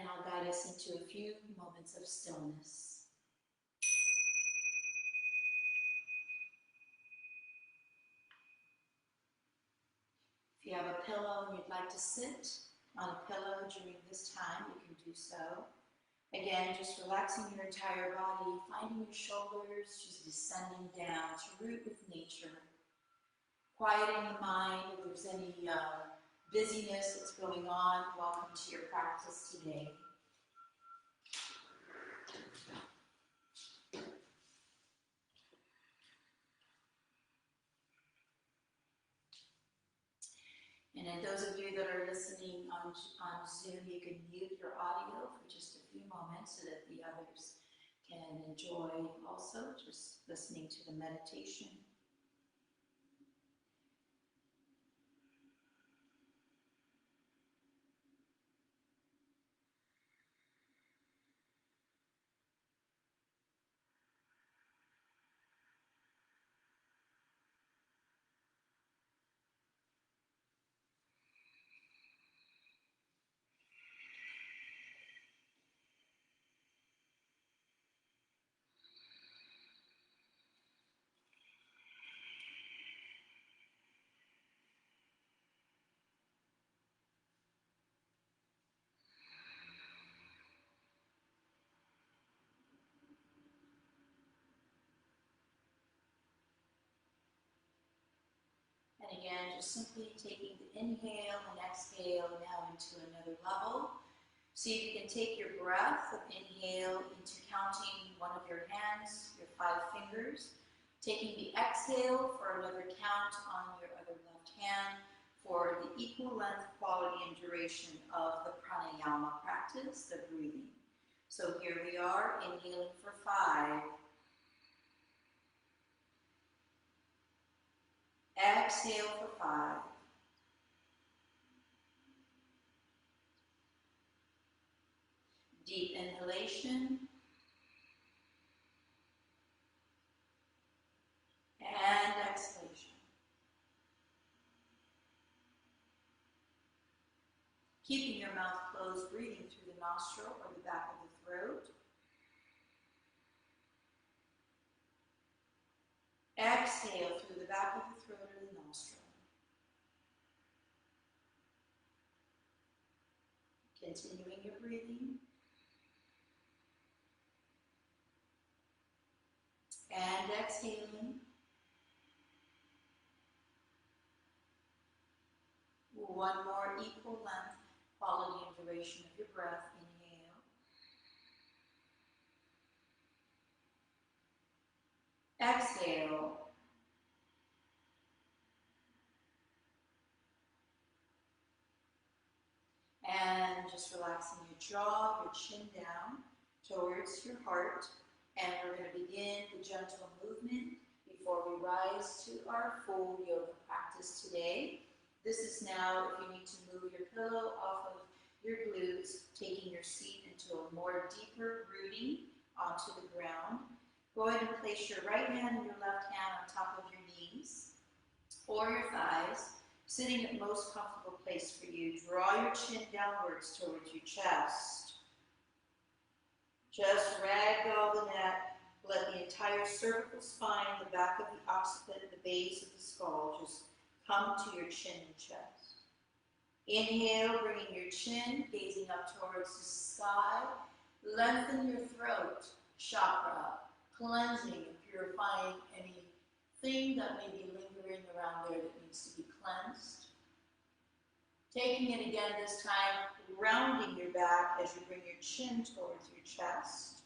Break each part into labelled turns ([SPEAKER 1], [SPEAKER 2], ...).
[SPEAKER 1] and I'll guide us into a few moments of stillness. If you have a pillow and you'd like to sit on a pillow during this time, you can do so. Again, just relaxing your entire body, finding your shoulders just descending down to root with nature. Quieting the mind if there's any busyness that's going on. Welcome to your practice today. And those of you that are listening on Zoom, you can mute your audio for just a few moments so that the others can enjoy also just listening to the meditation. And again, just simply taking the inhale and exhale now into another level. See if you can take your breath of inhale into counting one of your hands, your 5 fingers. Taking the exhale for another count on your other left hand for the equal length, quality, and duration of the pranayama practice, the breathing. So here we are, inhaling for 5. Exhale for 5. Deep inhalation. And exhalation. Keeping your mouth closed, breathing through the nostril or the back of the throat. Exhale through the back of the throat or the nostril. Continuing your breathing. And exhaling. One more equal length, quality and duration of your breath. Inhale. Exhale. And just relaxing your jaw, your chin down towards your heart. And we're going to begin the gentle movement before we rise to our full yoga practice today. This is now, if you need to move your pillow off of your glutes, taking your seat into a more deeper rooting onto the ground. Go ahead and place your right hand and your left hand on top of your knees or your thighs, sitting at most comfortable place for you. Draw your chin downwards towards your chest. Just ragdoll the neck. Let the entire cervical spine, the back of the occiput, the base of the skull, just come to your chin and chest. Inhale, bringing your chin, gazing up towards the sky. Lengthen your throat chakra, cleansing and purifying anything that may be lingering around there that needs to be cleansed. Taking it again this time, rounding your back as you bring your chin towards your chest.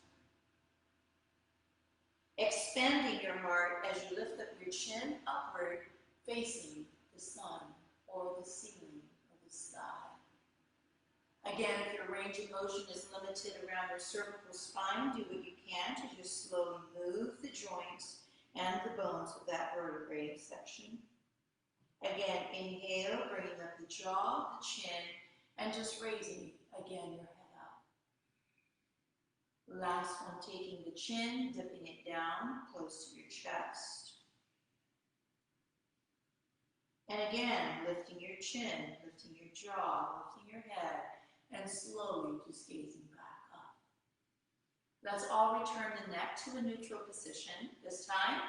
[SPEAKER 1] Expanding your heart as you lift up your chin upward, facing the sun or the ceiling or the sky. Again, if your range of motion is limited around your cervical spine, do what you can to just slowly move the joints and the bones of that vertebrae section. Again, inhale, bringing up the jaw, the chin, and just raising, again, your head up. Last one, taking the chin, dipping it down, close to your chest. And again, lifting your chin, lifting your jaw, lifting your head, and slowly just gazing back up. Let's all return the neck to a neutral position. This time,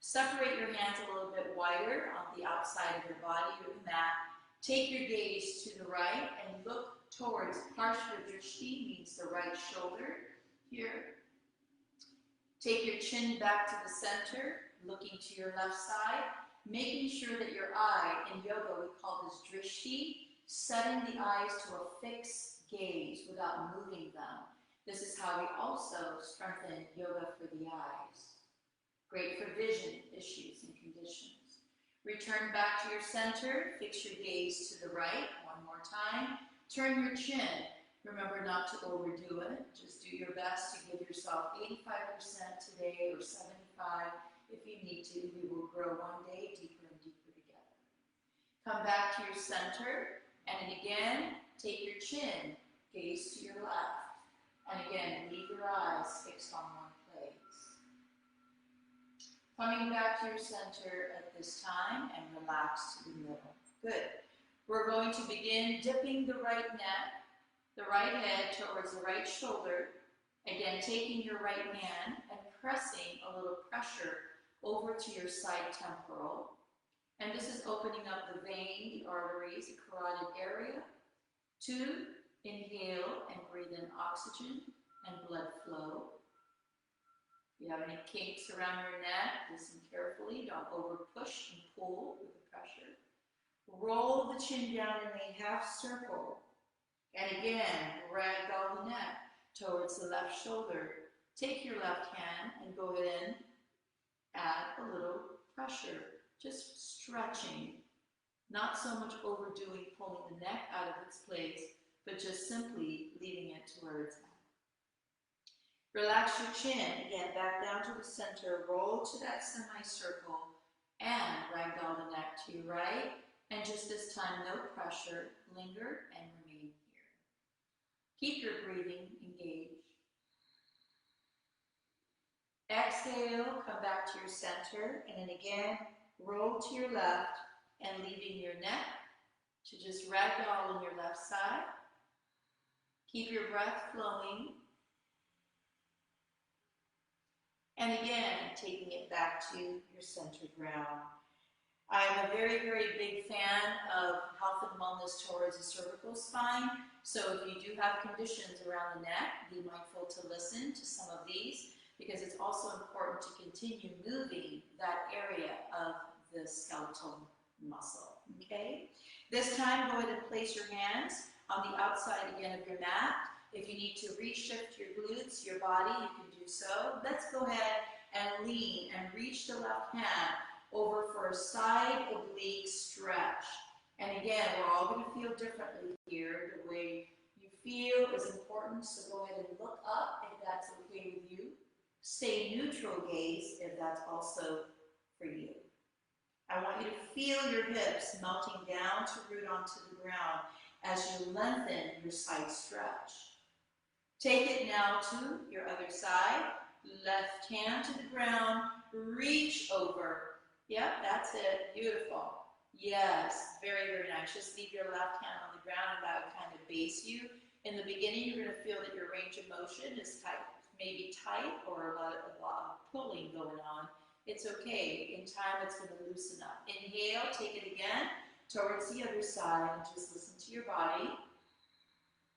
[SPEAKER 1] separate your hands a little bit wider on the outside of your body or the mat. Take your gaze to the right and look towards Parshva Drishti, means the right shoulder here. Take your chin back to the center, looking to your left side, making sure that your eye, in yoga we call this drishti, setting the eyes to a fixed gaze without moving them. This is how we also strengthen yoga for the eyes. Great for vision issues and conditions. Return back to your center, fix your gaze to the right, one more time. Turn your chin. Remember not to overdo it. Just do your best to give yourself 85% today or 75%. If you need to, we will grow one day deeper and deeper together. Come back to your center, and then again, take your chin, gaze to your left. And again, leave your eyes fixed on one place. Coming back to your center at this time, and relax to the middle. Good. We're going to begin dipping the right neck, the right head towards the right shoulder. Again, taking your right hand and pressing a little pressure over to your side temporal. And this is opening up the vein, the arteries, the carotid area. 2, inhale and breathe in oxygen and blood flow. If you have any kinks around your neck, listen carefully. Don't over push and pull with the pressure. Roll the chin down in a half circle. And again, ragdoll the neck towards the left shoulder. Take your left hand and go ahead and add a little pressure, just stretching, not so much overdoing, pulling the neck out of its place, but just simply leaving it to where it's at. Relax your chin, again, back down to the center, roll to that semicircle, and ragdoll the neck to your right, and just this time, no pressure, linger and remain here. Keep your breathing engaged. Exhale, come back to your center, and then again, roll to your left, and leaving your neck to just ragdoll on your left side. Keep your breath flowing. And again, taking it back to your center ground. I'm a very, very big fan of health and wellness towards the cervical spine. So if you do have conditions around the neck, be mindful to listen to some of these, because it's also important to continue moving that area of the skeletal muscle, okay? This time, go ahead and place your hands on the outside again of your mat. If you need to reshift your glutes, your body, you can do so. Let's go ahead and lean and reach the left hand over for a side oblique stretch. And again, we're all going to feel differently here. The way you feel is important, so go ahead and look up if that's okay with you. Stay neutral gaze if that's also for you. I want you to feel your hips melting down to root onto the ground as you lengthen your side stretch. Take it now to your other side. Left hand to the ground, reach over. Yep, that's it, beautiful. Yes, very, very nice. Just leave your left hand on the ground and that would kind of base you. In the beginning, you're going to feel that your range of motion is tight, maybe tight or a lot of pulling going on. It's okay. In time, it's going to loosen up. Inhale, take it again towards the other side and just listen to your body.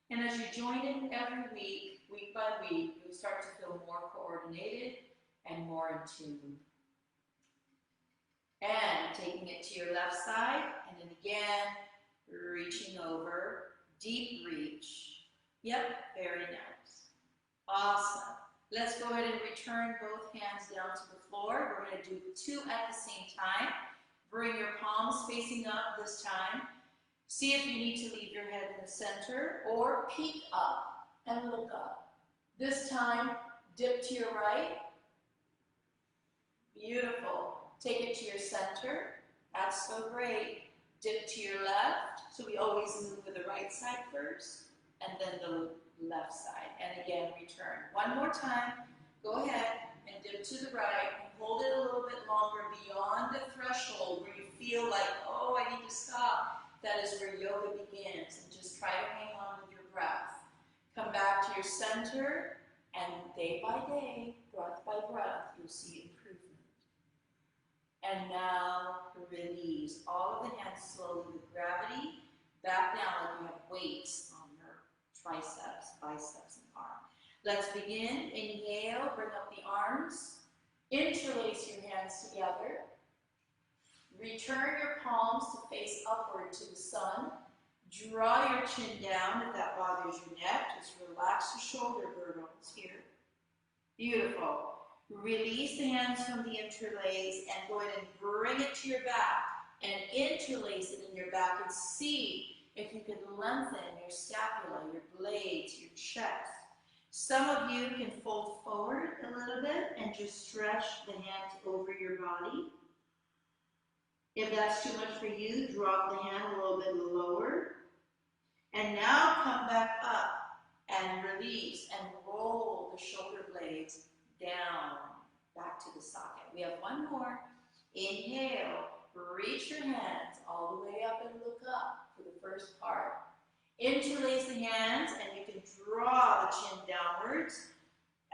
[SPEAKER 1] And as you join in every week, week by week, you'll start to feel more coordinated and more in tune. And taking it to your left side, and then again, reaching over, deep reach. Yep, very nice. Awesome. Let's go ahead and return both hands down to the floor. We're going to do 2 at the same time. Bring your palms facing up this time. See if you need to leave your head in the center or peek up and look up. This time, dip to your right. Beautiful. Take it to your center. That's so great. Dip to your left. So we always move with the right side first and then the left side. And again, return. One more time. Go ahead and dip to the right and hold it a little bit longer beyond the threshold where you feel like, oh, I need to stop. That is where yoga begins. And just try to hang on with your breath. Come back to your center, and day by day, breath by breath, you'll see improvement. And now release all of the hands slowly with gravity back down like you have weights on your triceps, biceps, and arm. Let's begin. Inhale, bring up the arms. Interlace your hands together. Return your palms to face upward to the sun. Draw your chin down if that bothers your neck. Just relax the shoulder girdles here. Beautiful. Release the hands from the interlace and go ahead and bring it to your back and interlace it in your back and see if you can lengthen your scapula, your blades, your chest. Some of you can fold forward a little bit and just stretch the hands over your body. If that's too much for you, drop the hand a little bit lower. And now come back up and release and roll the shoulder blades down back to the socket. We have one more. Inhale, reach your hands all the way up and look up for the first part. Interlace the hands and you can draw the chin downwards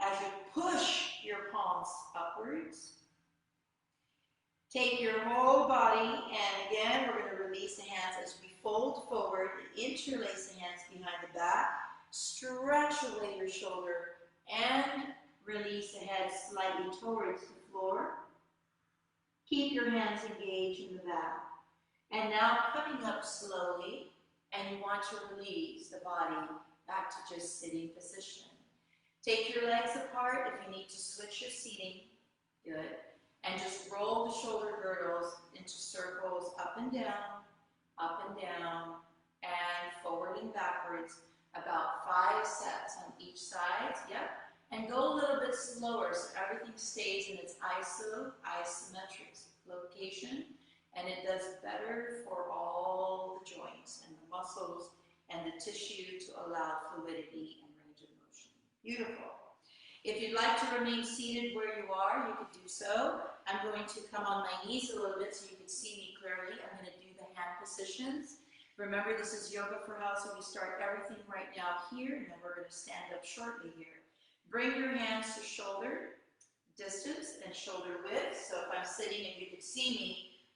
[SPEAKER 1] as you push your palms upwards. Take your whole body, and again, we're going to release the hands as we fold forward and interlace the hands behind the back. Stretch away your shoulder and release the head slightly towards the floor. Keep your hands engaged in the back. And now coming up slowly, and you want to release the body back to just sitting position. Take your legs apart if you need to switch your seating. Good. And just roll the shoulder girdles into circles up and down, and forward and backwards. About 5 sets on each side. Yep. And go a little bit slower so everything stays in its isometric location. And it does better for all the joints and the muscles and the tissue to allow fluidity and range of motion. Beautiful. If you'd like to remain seated where you are, you could do so. I'm going to come on my knees a little bit so you can see me clearly. I'm going to do the hand positions. Remember, this is Yoga for Health, so we start everything right now here, and then we're going to stand up shortly here. Bring your hands to shoulder distance and shoulder width. So if I'm sitting and you can see me,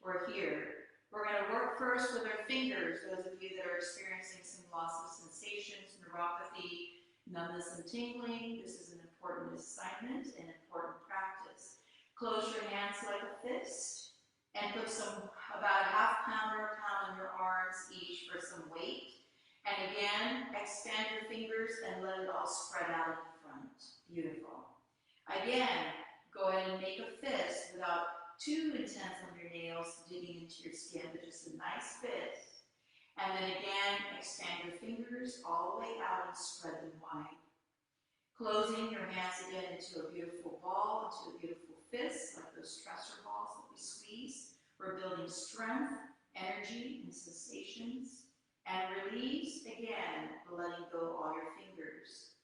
[SPEAKER 1] we're here. We're going to work first with our fingers, those of you that are experiencing some loss of sensations, neuropathy, numbness and tingling. This is an important assignment and important practice. Close your hands like a fist and put about a half pound or a pound on your arms each for some weight. And again, expand your fingers and let it all spread out in the front. Beautiful. Again, go ahead and make a fist without too intense on your nails digging into your skin, but just a nice fist. And then again, expand your fingers all the way out and spread them wide. Closing your hands again into a beautiful ball, into a beautiful fist, like those stressor balls that we squeeze. We're building strength, energy, and sensations. And release again, letting go all your fingers.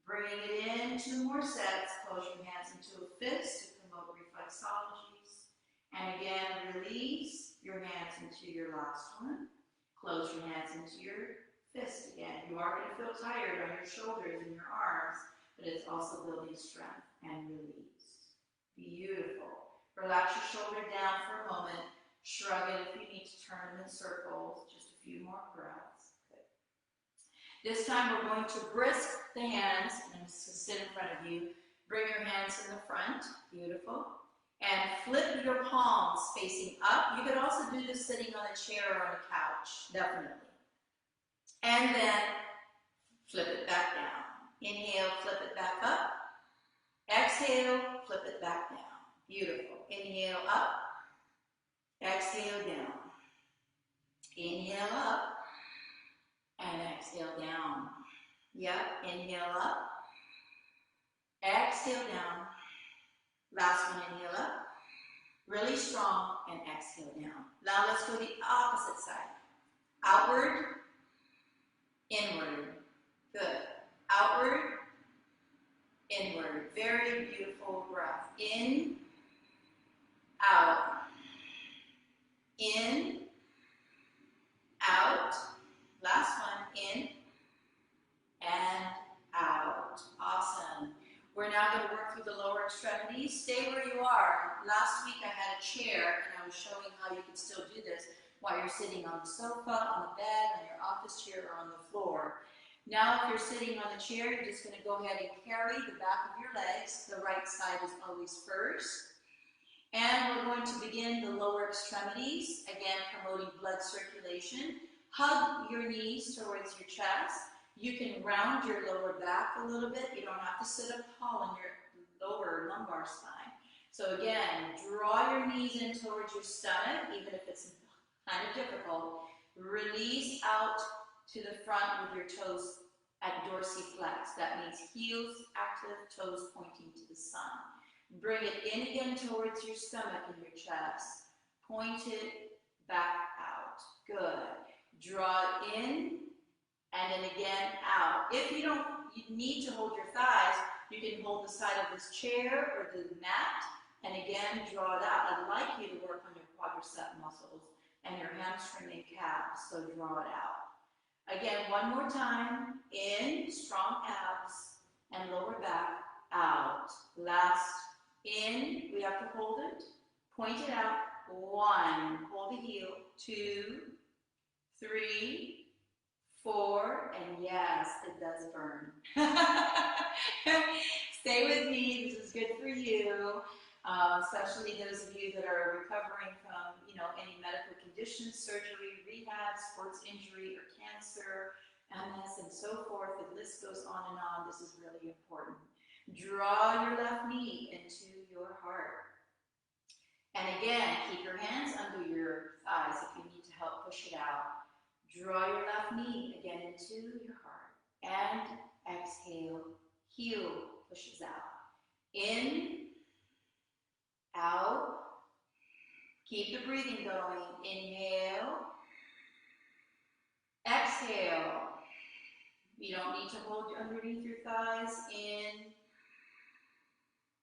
[SPEAKER 1] Bringing it in, 2 more sets. Close your hands into a fist to promote reflexologies. And again, release your hands into your last one. Close your hands into your fist again. You are going to feel tired on your shoulders and your arms, but it's also building strength and release. Beautiful. Relax your shoulder down for a moment. Shrug it if you need to turn them in circles. Just a few more breaths. Good. This time we're going to brisk the hands. I'm going to sit in front of you. Bring your hands in the front. Beautiful. And flip your palms facing up. You could also do this sitting on a chair or on a couch, definitely. And then flip it back down. Inhale, flip it back up. Exhale, flip it back down. Beautiful. Inhale up. Exhale down. Inhale up. And exhale down. Yep. Inhale up. Exhale down. Last one, inhale up. Really strong, and exhale down. Now let's go the opposite side. Outward, inward. Good. Outward, inward. Very beautiful breath. In, out. In, out. Last one, in, We're now going to work through the lower extremities. Stay where you are. Last week I had a chair and I was showing how you can still do this while you're sitting on the sofa, on the bed, on your office chair, or on the floor. Now if you're sitting on the chair, you're just going to go ahead and carry the back of your legs. The right side is always first. And we're going to begin the lower extremities, again promoting blood circulation. Hug your knees towards your chest. You can round your lower back a little bit. You don't have to sit up tall in your lower lumbar spine. So again, draw your knees in towards your stomach, even if it's kind of difficult. Release out to the front with your toes at dorsiflex. That means heels active, toes pointing to the sun. Bring it in again towards your stomach and your chest. Point it back out. Good. Draw it in. And then again, out. If you need to hold your thighs, you can hold the side of this chair or the mat, and again, draw it out. I'd like you to work on your quadricep muscles and your hamstring and calves, so draw it out. Again, one more time. In, strong abs and lower back, out. Last, in, we have to hold it. Point it out. 1, hold the heel. 2, 3, 4, and yes, it does burn. Stay with me, this is good for you, especially those of you that are recovering from, any medical conditions, surgery, rehab, sports injury, or cancer, MS, and so forth. The list goes on and on. This is really important. Draw your left knee into your heart. And again, keep your hands under your thighs if you need to help push it out. Draw your left knee again into your heart. And exhale, heel pushes out. In, out. Keep the breathing going. Inhale. Exhale. You don't need to hold underneath your thighs. In,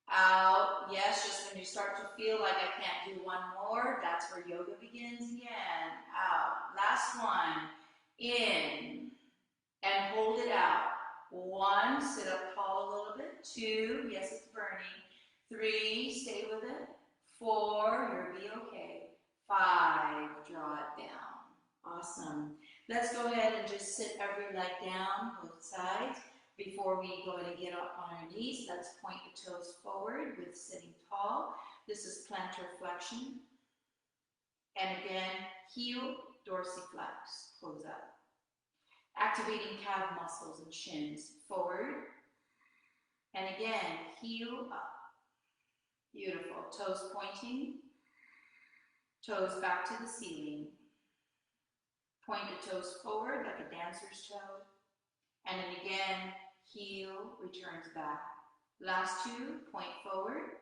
[SPEAKER 1] out. Yes, just when you start to feel like I can't do one more, that's where yoga begins again. Out. Last one. In. And hold it out. 1, sit up tall a little bit. 2, yes, it's burning. 3, stay with it. 4, you'll be okay. 5, draw it down. Awesome. Let's go ahead and just sit every leg down, both sides. Before we go ahead and get up on our knees, let's point the toes forward with sitting tall. This is plantar flexion. And again, heel, dorsiflex, close up. Activating calf muscles and shins, forward. And again, heel up. Beautiful. Toes pointing. Toes back to the ceiling. Point the toes forward like a dancer's toe. And then again, heel returns back. Last 2, point forward.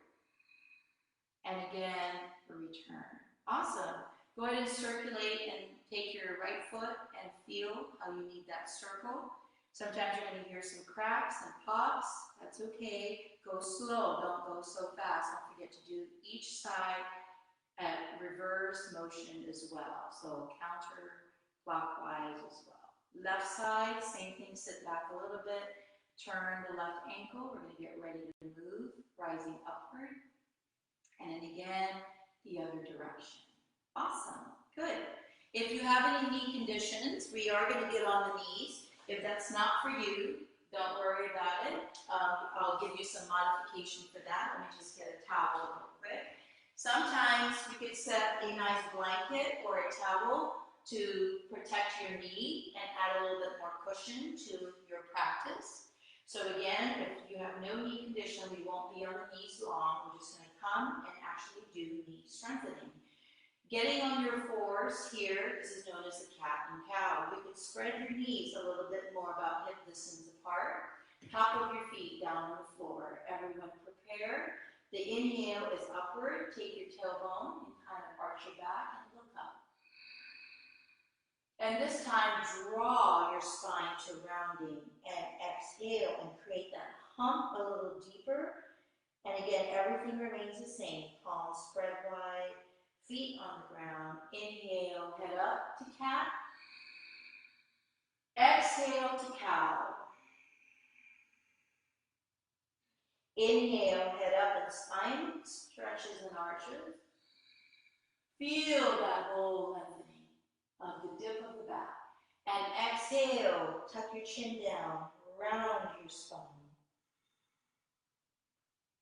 [SPEAKER 1] And again, return. Awesome. Go ahead and circulate and take your right foot and feel how you need that circle. Sometimes you're going to hear some cracks and pops. That's okay. Go slow. Don't go so fast. Don't forget to do each side at reverse motion as well. So counterclockwise as well. Left side, same thing. Sit back a little bit. Turn the left ankle. We're going to get ready to move, rising upward. And then again, the other direction. Awesome. Good. If you have any knee conditions, we are going to get on the knees. If that's not for you, don't worry about it. I'll give you some modification for that. Let me just get a towel real quick. Sometimes you could set a nice blanket or a towel to protect your knee and add a little bit more cushion to your practice. So again, if you have no knee condition, we won't be on the knees long. We're just going to come and actually do knee strengthening. Getting on your fours here, this is known as a cat and cow. You can spread your knees a little bit more, about hip distance apart. Top of your feet down on the floor. Everyone prepare. The inhale is upward. Take your tailbone and kind of arch your back and look up. And this time, draw your spine to rounding and exhale and create that hump a little deeper. And again, everything remains the same. Palms spread wide. Feet on the ground. Inhale, head up to cat. Exhale to cow. Inhale, head up and spine stretches and arches. Feel that whole lengthening of the dip of the back. And exhale, tuck your chin down, round your spine.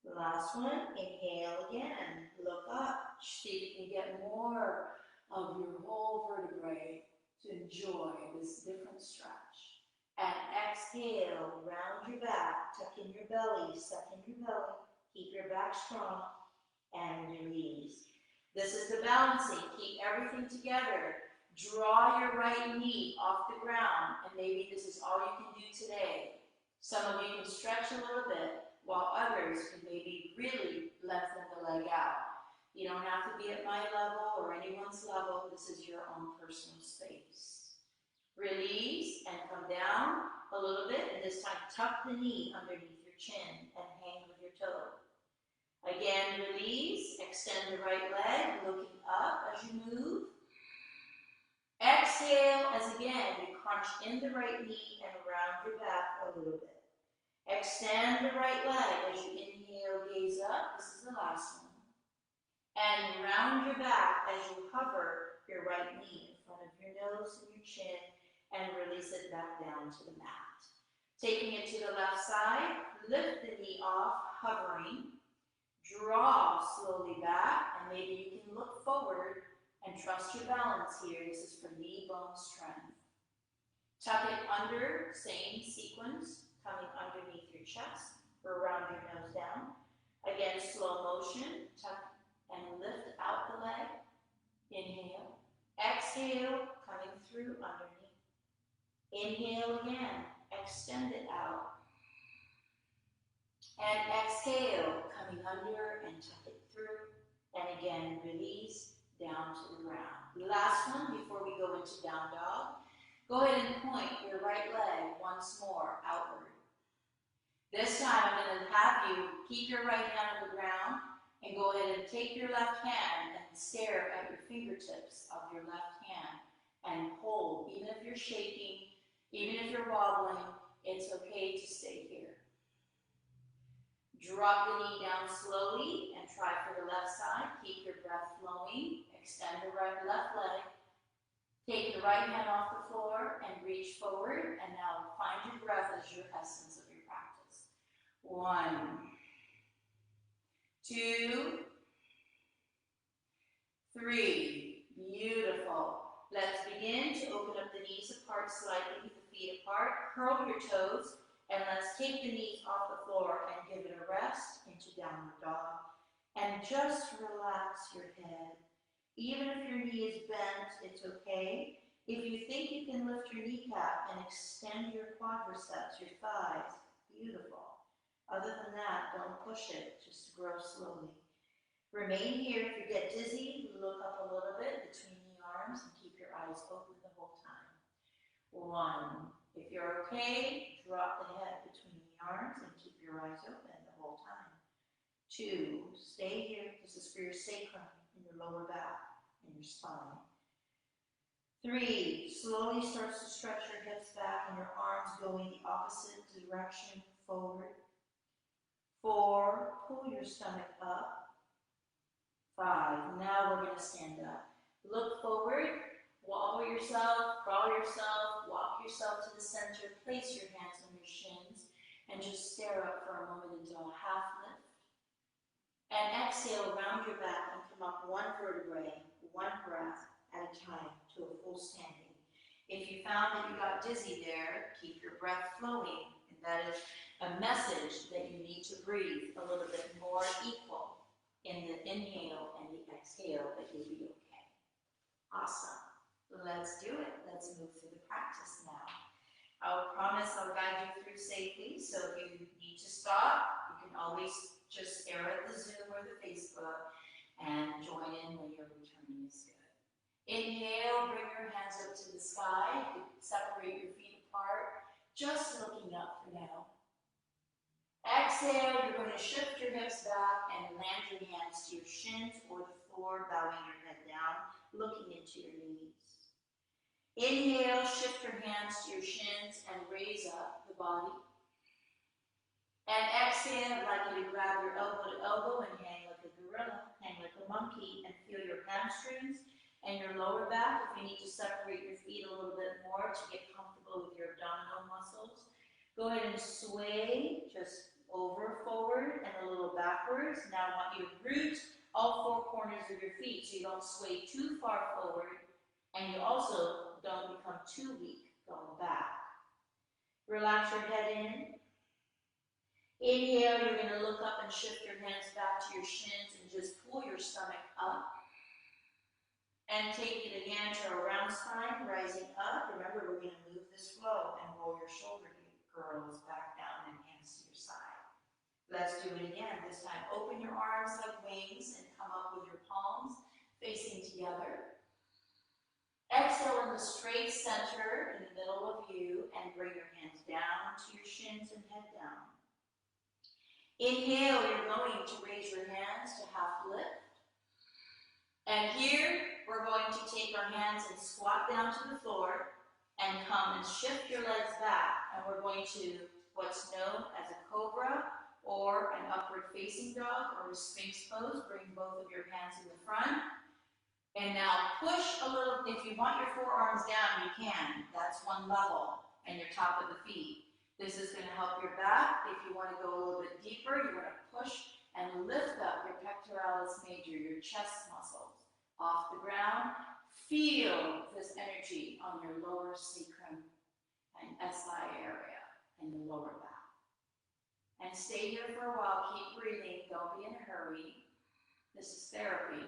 [SPEAKER 1] The last one, inhale again, look up, see if you can get more of your whole vertebrae to enjoy this different stretch. And exhale, round your back, tuck in your belly, suck in your belly, keep your back strong, and release. This is the balancing, keep everything together. Draw your right knee off the ground, and maybe this is all you can do today. Some of you can stretch a little bit, while others can maybe really lengthen the leg out. You don't have to be at my level or anyone's level. This is your own personal space. Release and come down a little bit, and this time tuck the knee underneath your chin and hang with your toe. Again, release, extend the right leg, looking up as you move. Exhale as again, you crunch in the right knee and round your back a little bit. Extend the right leg as you inhale, gaze up. This is the last one. And round your back as you hover your right knee in front of your nose and your chin and release it back down to the mat. Taking it to the left side, lift the knee off, hovering. Draw slowly back, and maybe you can look forward and trust your balance here. This is for knee bone strength. Tuck it under, same sequence, coming underneath your chest or around your nose down. Again, slow motion, tuck and lift out the leg. Inhale. Exhale, coming through underneath. Inhale again, extend it out. And exhale, coming under and tuck it through. And again, release down to the ground. The last one before we go into down dog. Go ahead and point your right leg once more outward. This time I'm going to have you keep your right hand on the ground and go ahead and take your left hand and stare at your fingertips of your left hand and hold. Even if you're shaking, even if you're wobbling, it's okay to stay here. Drop the knee down slowly and try for the left side. Keep your breath flowing. Extend the left leg. Take your right hand off the floor and reach forward. And now find your breath as your essence of your practice. 1, 2, 3. Beautiful. Let's begin to open up the knees apart slightly, the feet apart. Curl your toes. And let's take the knees off the floor and give it a rest into downward dog. And just relax your head. Even if your knee is bent, it's okay. If you think you can lift your kneecap and extend your quadriceps, your thighs, beautiful. Other than that, don't push it, just grow slowly. Remain here. If you get dizzy, look up a little bit between the arms and keep your eyes open the whole time. 1. If you're okay, drop the head between the arms and keep your eyes open the whole time. 2. Stay here. This is for your sacrum in your lower back and your spine. 3. Slowly starts to stretch your hips back and your arms going the opposite direction forward. 4. Pull your stomach up. 5. Now we're going to stand up. Look forward. Wobble yourself, crawl yourself, walk yourself to the center, place your hands on your shins, and just stare up for a moment until a half lift. And exhale, round your back and come up one vertebrae, one breath at a time to a full standing. If you found that you got dizzy there, keep your breath flowing, and that is a message that you need to breathe a little bit more equal in the inhale and the exhale, that you'll be okay. Awesome. Let's do it. Let's move through the practice now. I'll promise I'll guide you through safely, so if you need to stop, you can always just stare at the Zoom or the Facebook and join in when your returning is good. Inhale, bring your hands up to the sky. You can separate your feet apart, just looking up for now. Exhale, you're going to shift your hips back and land your hands to your shins or the floor, bowing your head down, looking into your knees. Inhale, shift your hands to your shins and raise up the body. And exhale. Exhale, I'd like you to grab your elbow to elbow and hang like a gorilla, hang like a monkey, and feel your hamstrings and your lower back. If you need to separate your feet a little bit more to get comfortable with your abdominal muscles, go ahead and sway just over, forward, and a little backwards. Now I want you to root all four corners of your feet so you don't sway too far forward and you also don't become too weak going back. Relax your head in. Inhale, you're going to look up and shift your hands back to your shins and just pull your stomach up. And take it again to a round spine, rising up. Remember, we're going to move this flow and roll your shoulder curls back down and hands to your side. Let's do it again. This time, open your arms like wings and come up with your palms facing together. Exhale in the straight center in the middle of you and bring your hands down to your shins and head down. Inhale, you're going to raise your hands to half lift. And here, we're going to take our hands and squat down to the floor and come and shift your legs back. And we're going to what's known as a cobra or an upward facing dog or a sphinx pose. Bring both of your hands in the front. And now push a little. If you want your forearms down, you can. That's one level. And your top of the feet. This is going to help your back. If you want to go a little bit deeper, you're going to push and lift up your pectoralis major, your chest muscles off the ground. Feel this energy on your lower sacrum and SI area and the lower back. And stay here for a while. Keep breathing. Don't be in a hurry. This is therapy.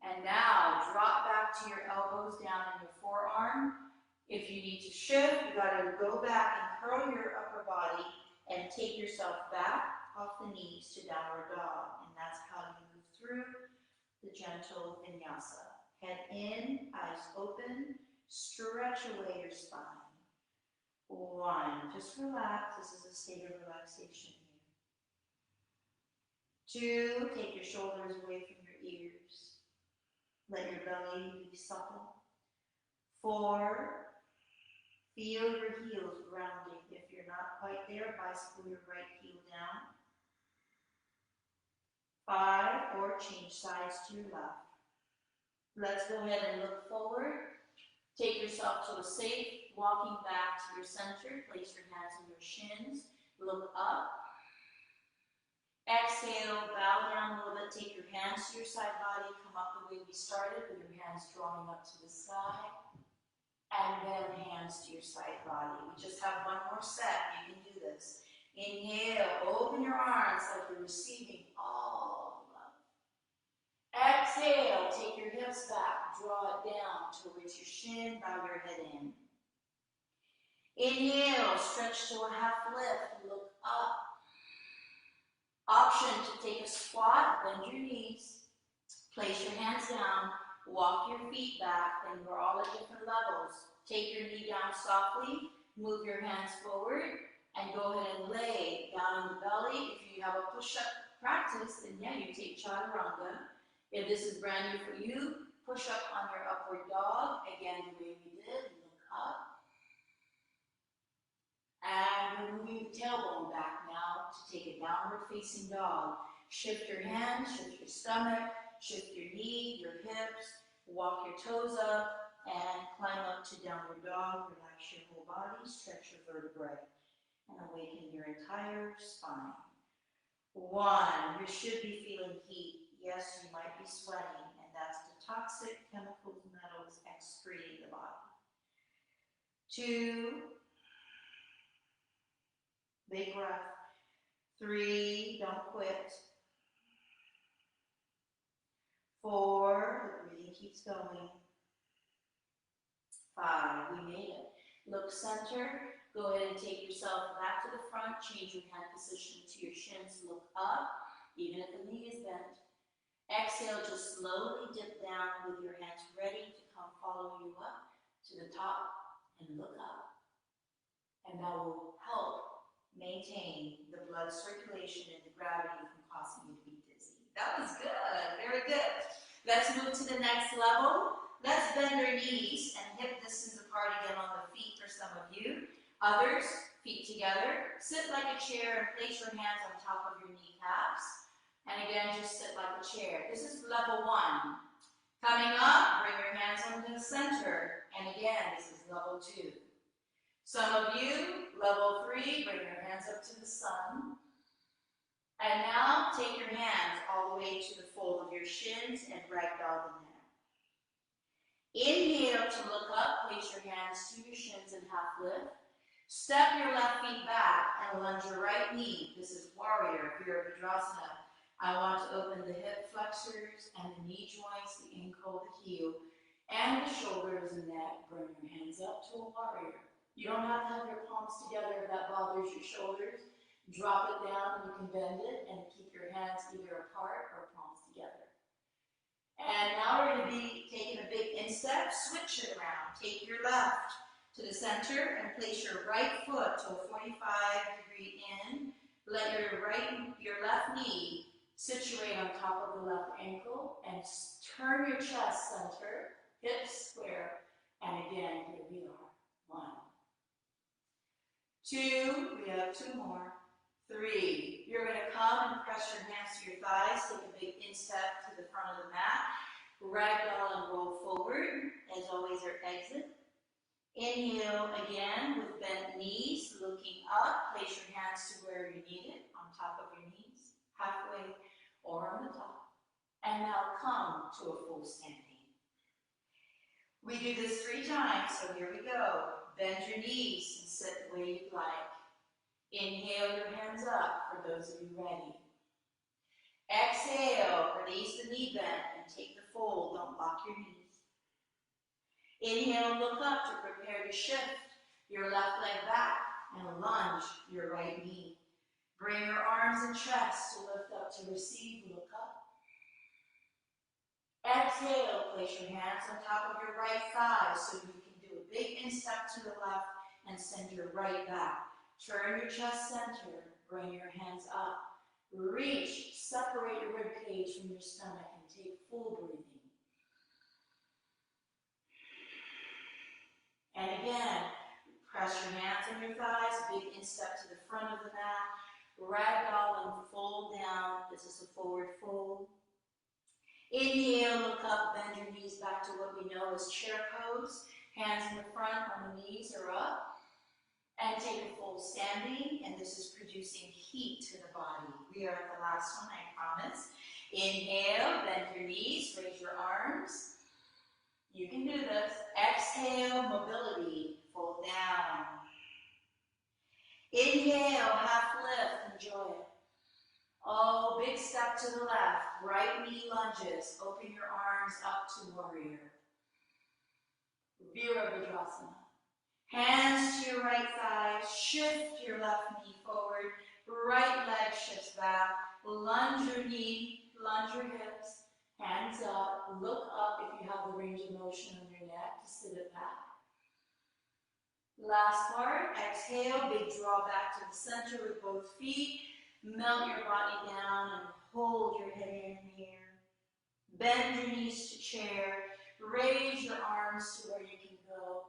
[SPEAKER 1] And now drop back to your elbows down in your forearm. If you need to shift, you got to go back and curl your upper body and take yourself back off the knees to downward dog. And that's how you move through the gentle vinyasa. Head in, eyes open, stretch away your spine. 1, just relax. This is a state of relaxation here. 2, take your shoulders away from your ears. Let your belly be supple. 4, feel your heels grounding. If you're not quite there, bicycle your right heel down. 5, or change sides to your left. Let's go ahead and look forward. Take yourself to a safe, walking back to your center. Place your hands on your shins. Look up. Exhale, bow down a little bit. Take your hands to your side body. Come up the way we started with your hands drawing up to the sky. And then hands to your side body. We just have one more set. You can do this. Inhale, open your arms like you're receiving all love. Exhale, take your hips back, draw it down towards your shin, bow your head in. Inhale, stretch to a half lift, look up. Option to take a squat, bend your knees, place your hands down, walk your feet back, and we're all at different levels. Take your knee down softly, move your hands forward, and go ahead and lay down on the belly. If you have a push-up practice, then yeah, you take chaturanga. If this is brand new for you, push up on your upward dog. Again, the way we did, look up. And we're moving the tailbone back now to take a downward facing dog. Shift your hands, shift your stomach, shift your knee, your hips, walk your toes up, and climb up to downward dog. Relax your whole body, stretch your vertebrae, and awaken your entire spine. 1, you should be feeling heat. Yes, you might be sweating, and that's the toxic chemicals, metals excreting the body. 2, big breath. 3, don't quit. 4, the breathing keeps going. 5, we made it. Look center. Go ahead and take yourself back to the front. Change your hand position to your shins. Look up, even if the knee is bent. Exhale, just slowly dip down with your hands ready to come follow you up to the top and look up. And that will help maintain the blood circulation and the gravity from causing you to be dizzy. That was good, very good. Let's move to the next level. Let's bend our knees and hip distance apart again on the feet for some of you. Others, feet together. Sit like a chair and place your hands on top of your kneecaps. And again, just sit like a chair. This is level 1. Coming up, bring your hands onto the center. And again, this is level 2. Some of you, level 3, bring your hands up to the sun. And now take your hands all the way to the fold of your shins and ragdoll them down. Inhale to look up, place your hands to your shins and half lift. Step your left feet back and lunge your right knee. This is warrior, Virabhadrasana. I want to open the hip flexors and the knee joints, the ankle, the heel, and the shoulders and neck. Bring your hands up to a warrior. You don't have to have your palms together if that bothers your shoulders. Drop it down and you can bend it and keep your hands either apart or palms together. And now we're going to be taking a big instep. Switch it around. Take your left to the center and place your right foot to a 45-degree in. Let your left knee situate on top of the left ankle and turn your chest center, hips square, and again, here we are. 1, 2, we have 2 more. 3, you're going to come and press your hands to your thighs, take a big instep to the front of the mat, ragdoll and roll forward, as always, or exit. Inhale again with bent knees, looking up, place your hands to where you need it, on top of your knees, halfway or on the top. And now come to a full standing. We do this 3 times, so here we go. Bend your knees and sit the way you'd like. Inhale your hands up for those of you ready. Exhale, release the knee bend and take the fold, don't lock your knees. Inhale, look up to prepare to shift your left leg back and lunge your right knee. Bring your arms and chest to lift up to receive, look up. Exhale, place your hands on top of your right thigh so you can do a big instep to the left and send your right back. Turn your chest center, bring your hands up. Reach, separate your rib cage from your stomach and take full breathing. And again, press your hands on your thighs, big instep to the front of the mat, ragdoll and fold down. This is a forward fold. Inhale, look up, bend your knees back to what we know as chair pose. Hands in the front on the knees or up. And take a full standing, and this is producing heat to the body. We are at the last one, I promise. Inhale, bend your knees, raise your arms. You can do this. Exhale, mobility, fold down. Inhale, half lift, enjoy it. Oh, big step to the left, right knee lunges, open your arms up to warrior. Virabhadrasana. Hands to your right thigh, shift your left knee forward, right leg shifts back, lunge your knee, lunge your hips, hands up, look up if you have the range of motion on your neck to sit it back. Last part, exhale, big draw back to the center with both feet, melt your body down and hold your head in here. Bend your knees to chair, raise your arms to where you can go.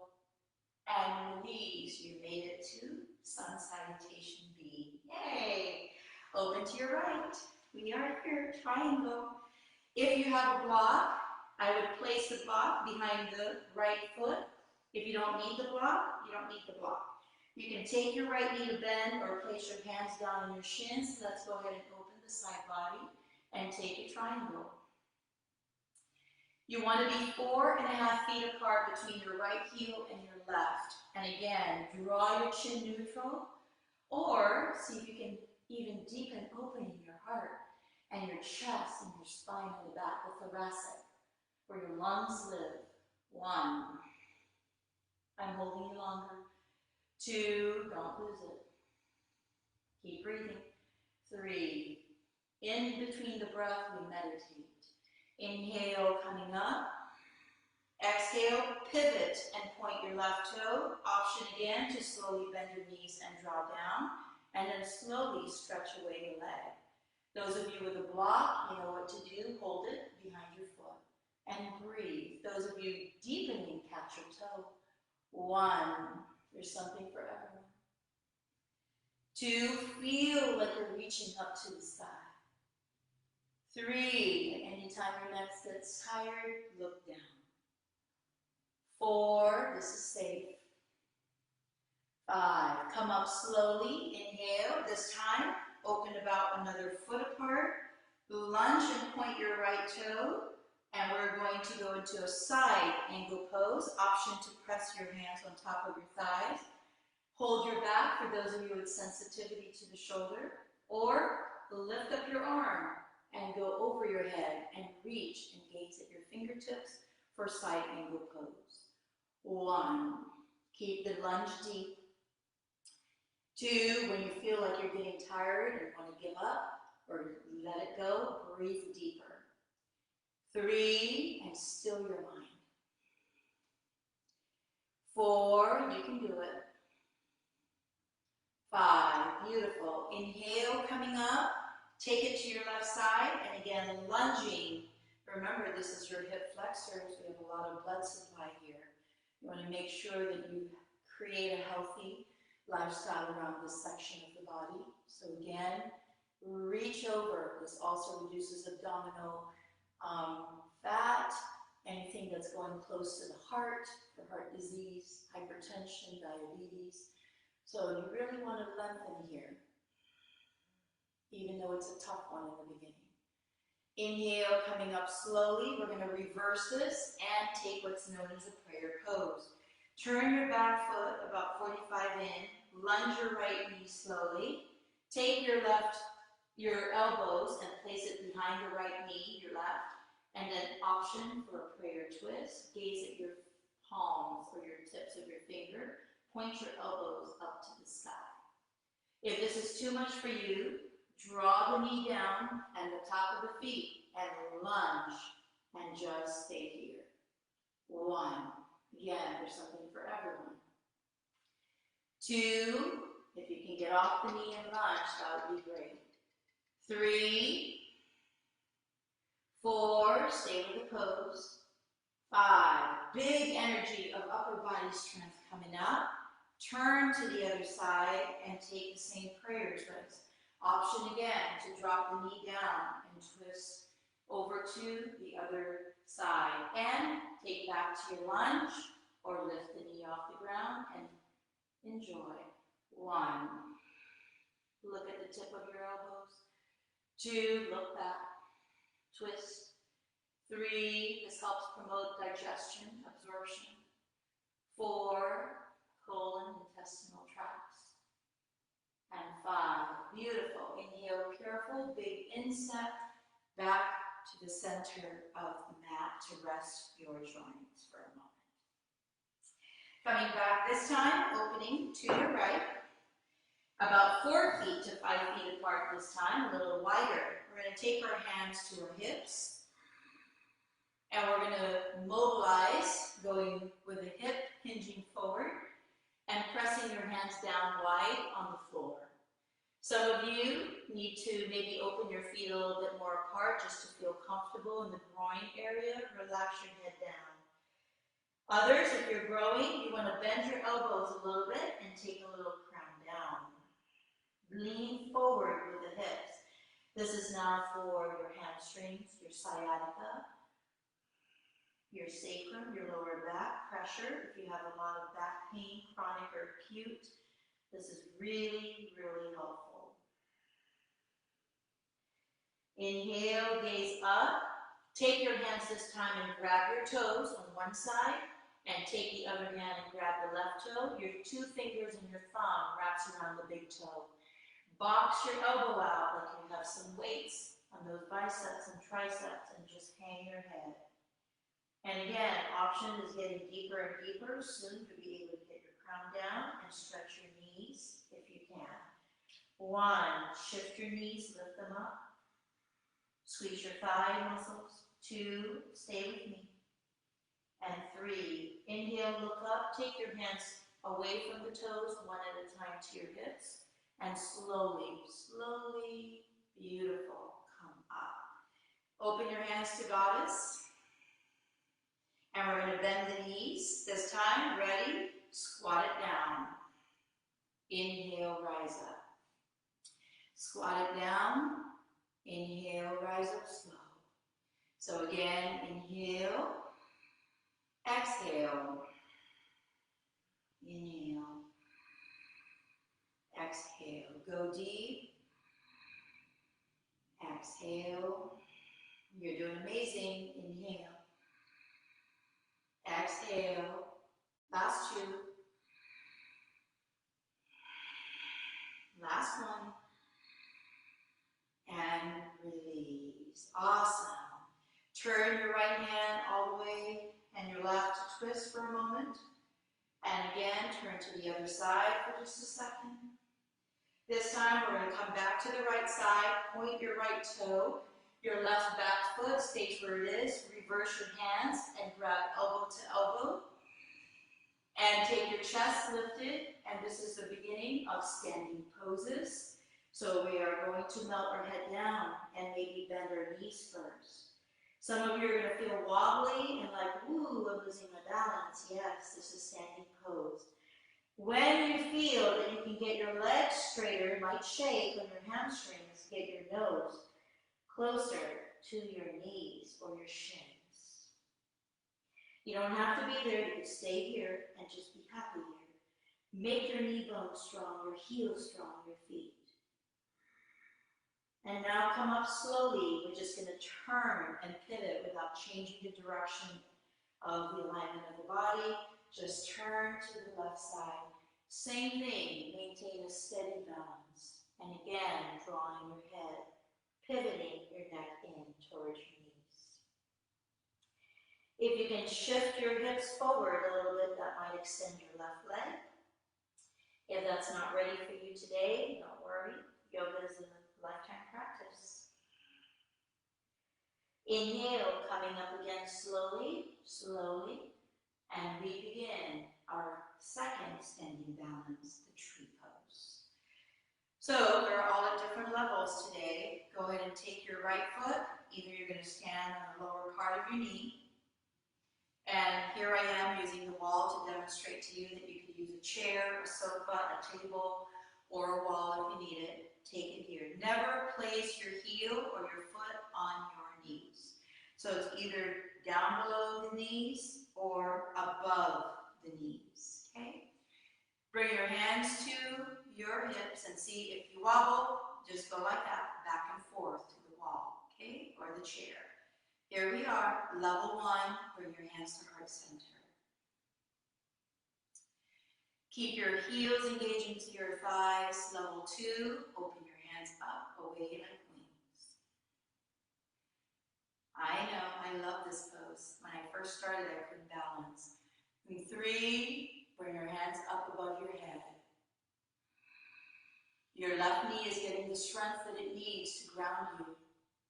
[SPEAKER 1] And release, you made it to Sun Salutation B. Yay! Open to your right. We are here, triangle. If you have a block, I would place the block behind the right foot. If you don't need the block, you don't need the block. You can take your right knee to bend or place your hands down on your shins. Let's go ahead and open the side body and take a triangle. You want to be 4.5 feet apart between your right heel and your left. And again, draw your chin neutral, or see if you can even deepen opening your heart and your chest and your spine in the back, the thoracic, where your lungs live. 1. I'm holding you longer. 2, don't lose it. Keep breathing. 3. In between the breath, we meditate. Inhale, coming up. Exhale, pivot and point your left toe. Option again to slowly bend your knees and draw down. And then slowly stretch away the leg. Those of you with a block, you know what to do. Hold it behind your foot. And breathe. Those of you deepening, catch your toe. 1. There's something for everyone. 2, feel like you're reaching up to the sky. 3, anytime your neck gets tired, look down. 4, this is safe. 5, come up slowly, inhale. This time, open about another foot apart. Lunge and point your right toe. And we're going to go into a side angle pose. Option to press your hands on top of your thighs. Hold your back for those of you with sensitivity to the shoulder. Or lift up your arm and go over your head and reach and gaze at your fingertips for side angle pose. 1, keep the lunge deep. 2, when you feel like you're getting tired and want to give up or let it go, breathe deeper. 3, and still your mind. 4, you can do it. 5, beautiful. Inhale, coming up. Take it to your left side, and again, lunging. Remember, this is your hip flexors. We have a lot of blood supply here. You want to make sure that you create a healthy lifestyle around this section of the body. So again, reach over. This also reduces abdominal fat, anything that's going close to the heart, for heart disease, hypertension, diabetes. So you really want to lengthen here, even though it's a tough one in the beginning. Inhale, coming up slowly. We're going to reverse this and take what's known as a prayer pose. Turn your back foot about 45 in, lunge your right knee slowly. Take your elbows and place it behind your right knee, your left, and then option for a prayer twist. Gaze at your palms or your tips of your finger. Point your elbows up to the sky. If this is too much for you, draw the knee down and the top of the feet and lunge and just stay here. 1, again, there's something for everyone. 2, if you can get off the knee and lunge, that would be great. 3, 4, stay with the pose. 5, big energy of upper body strength coming up. Turn to the other side and take the same prayer twist. Option again to drop the knee down and twist over to the other side. And take back to your lunge or lift the knee off the ground and enjoy. 1, look at the tip of your elbows. 2, look back, twist. 3, this helps promote digestion, absorption. 4, colon, intestinal tracts. And 5, beautiful. Inhale, careful, big instep back to the center of the mat to rest your joints for a moment. Coming back this time, opening to your right. About 4 feet to 5 feet apart this time, a little wider. We're going to take our hands to our hips. And we're going to mobilize, going with the hip hinging forward and pressing your hands down wide on the floor. Some of you need to maybe open your feet a little bit more apart just to feel comfortable in the groin area. Relax your head down. Others, if you're growing, you want to bend your elbows a little bit and take a little crown down. Lean forward with the hips. This is now for your hamstrings, your sciatica, your sacrum, your lower back pressure. If you have a lot of back pain, chronic or acute, this is really, really helpful. Inhale, gaze up. Take your hands this time and grab your toes on one side and take the other hand and grab the left toe. Your 2 fingers and your thumb wraps around the big toe. Box your elbow out like you have some weights on those biceps and triceps and just hang your head. And again, option is getting deeper and deeper. Soon you'll be able to get your crown down and stretch your knees if you can. 1, shift your knees, lift them up. Squeeze your thigh muscles. 2, stay with me. And 3, inhale, look up. Take your hands away from the toes, one at a time to your hips. And slowly, slowly, beautiful, come up. Open your hands to Goddess. And we're going to bend the knees. This time, ready? Squat it down. Inhale, rise up. Squat it down. Inhale, rise up slow. So again, inhale, exhale, inhale, exhale. Go deep, exhale. You're doing amazing. Inhale, exhale. Last two. Last one. And release. Awesome. Turn your right hand all the way and your left to twist for a moment. And again, turn to the other side for just a second. This time we're going to come back to the right side, point your right toe, your left back foot stays where it is, reverse your hands and grab elbow to elbow. And take your chest lifted, and this is the beginning of standing poses. So we are going to melt our head down and maybe bend our knees first. Some of you are going to feel wobbly and like, ooh, I'm losing my balance. Yes, this is standing pose. When you feel that you can get your legs straighter, it might shake on your hamstrings, get your nose closer to your knees or your shins. You don't have to be there, you can stay here and just be happy here. Make your knee bones strong, your heels strong, your feet. And now come up slowly. We're just going to turn and pivot without changing the direction of the alignment of the body. Just turn to the left side. Same thing, maintain a steady balance. And again, drawing your head, pivoting your neck in towards your knees. If you can shift your hips forward a little bit, that might extend your left leg. If that's not ready for you today, don't worry. Yoga is a lifetime practice. Inhale, coming up again slowly, slowly. And we begin our second standing balance, the tree pose. So they're all at different levels today. Go ahead and take your right foot. Either you're going to stand on the lower part of your knee. And here I am using the wall to demonstrate to you that you could use a chair, a sofa, a table, or a wall if you need it. Take it here. Never place your heel or your foot on your knees. So it's either down below the knees or above the knees, okay? Bring your hands to your hips and see if you wobble, just go like that, back and forth to the wall, okay, or the chair. Here we are, level 1, bring your hands to heart center. Keep your heels engaged into your thighs. Level 2, open your hands up, away like wings. I know, I love this pose. When I first started, I couldn't balance. 3, bring your hands up above your head. Your left knee is getting the strength that it needs to ground you.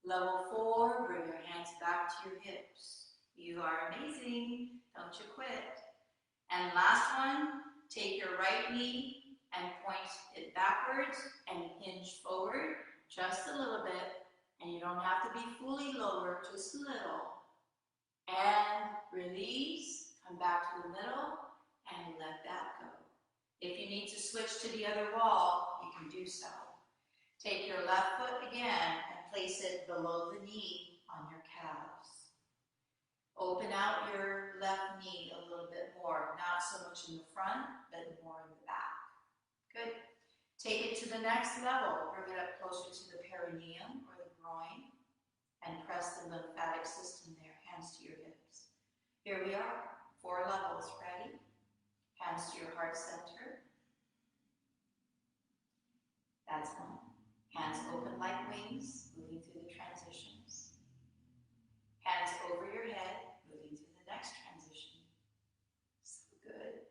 [SPEAKER 1] Level 4, bring your hands back to your hips. You are amazing. Don't you quit. And last one, take your right knee and point it backwards and hinge forward just a little bit. And you don't have to be fully lower, just a little. And release, come back to the middle, and let that go. If you need to switch to the other wall, you can do so. Take your left foot again and place it below the knee on your calves. Open out your left knee a little bit more, not so much in the front, but more in the back. Good. Take it to the next level. Bring it up closer to the perineum or the groin and press the lymphatic system there. Hands to your hips. Here we are, 4 levels. Ready? Hands to your heart center. That's 1. Hands open like wings, moving through the transitions. Hands over your head, moving through the next transition. So good.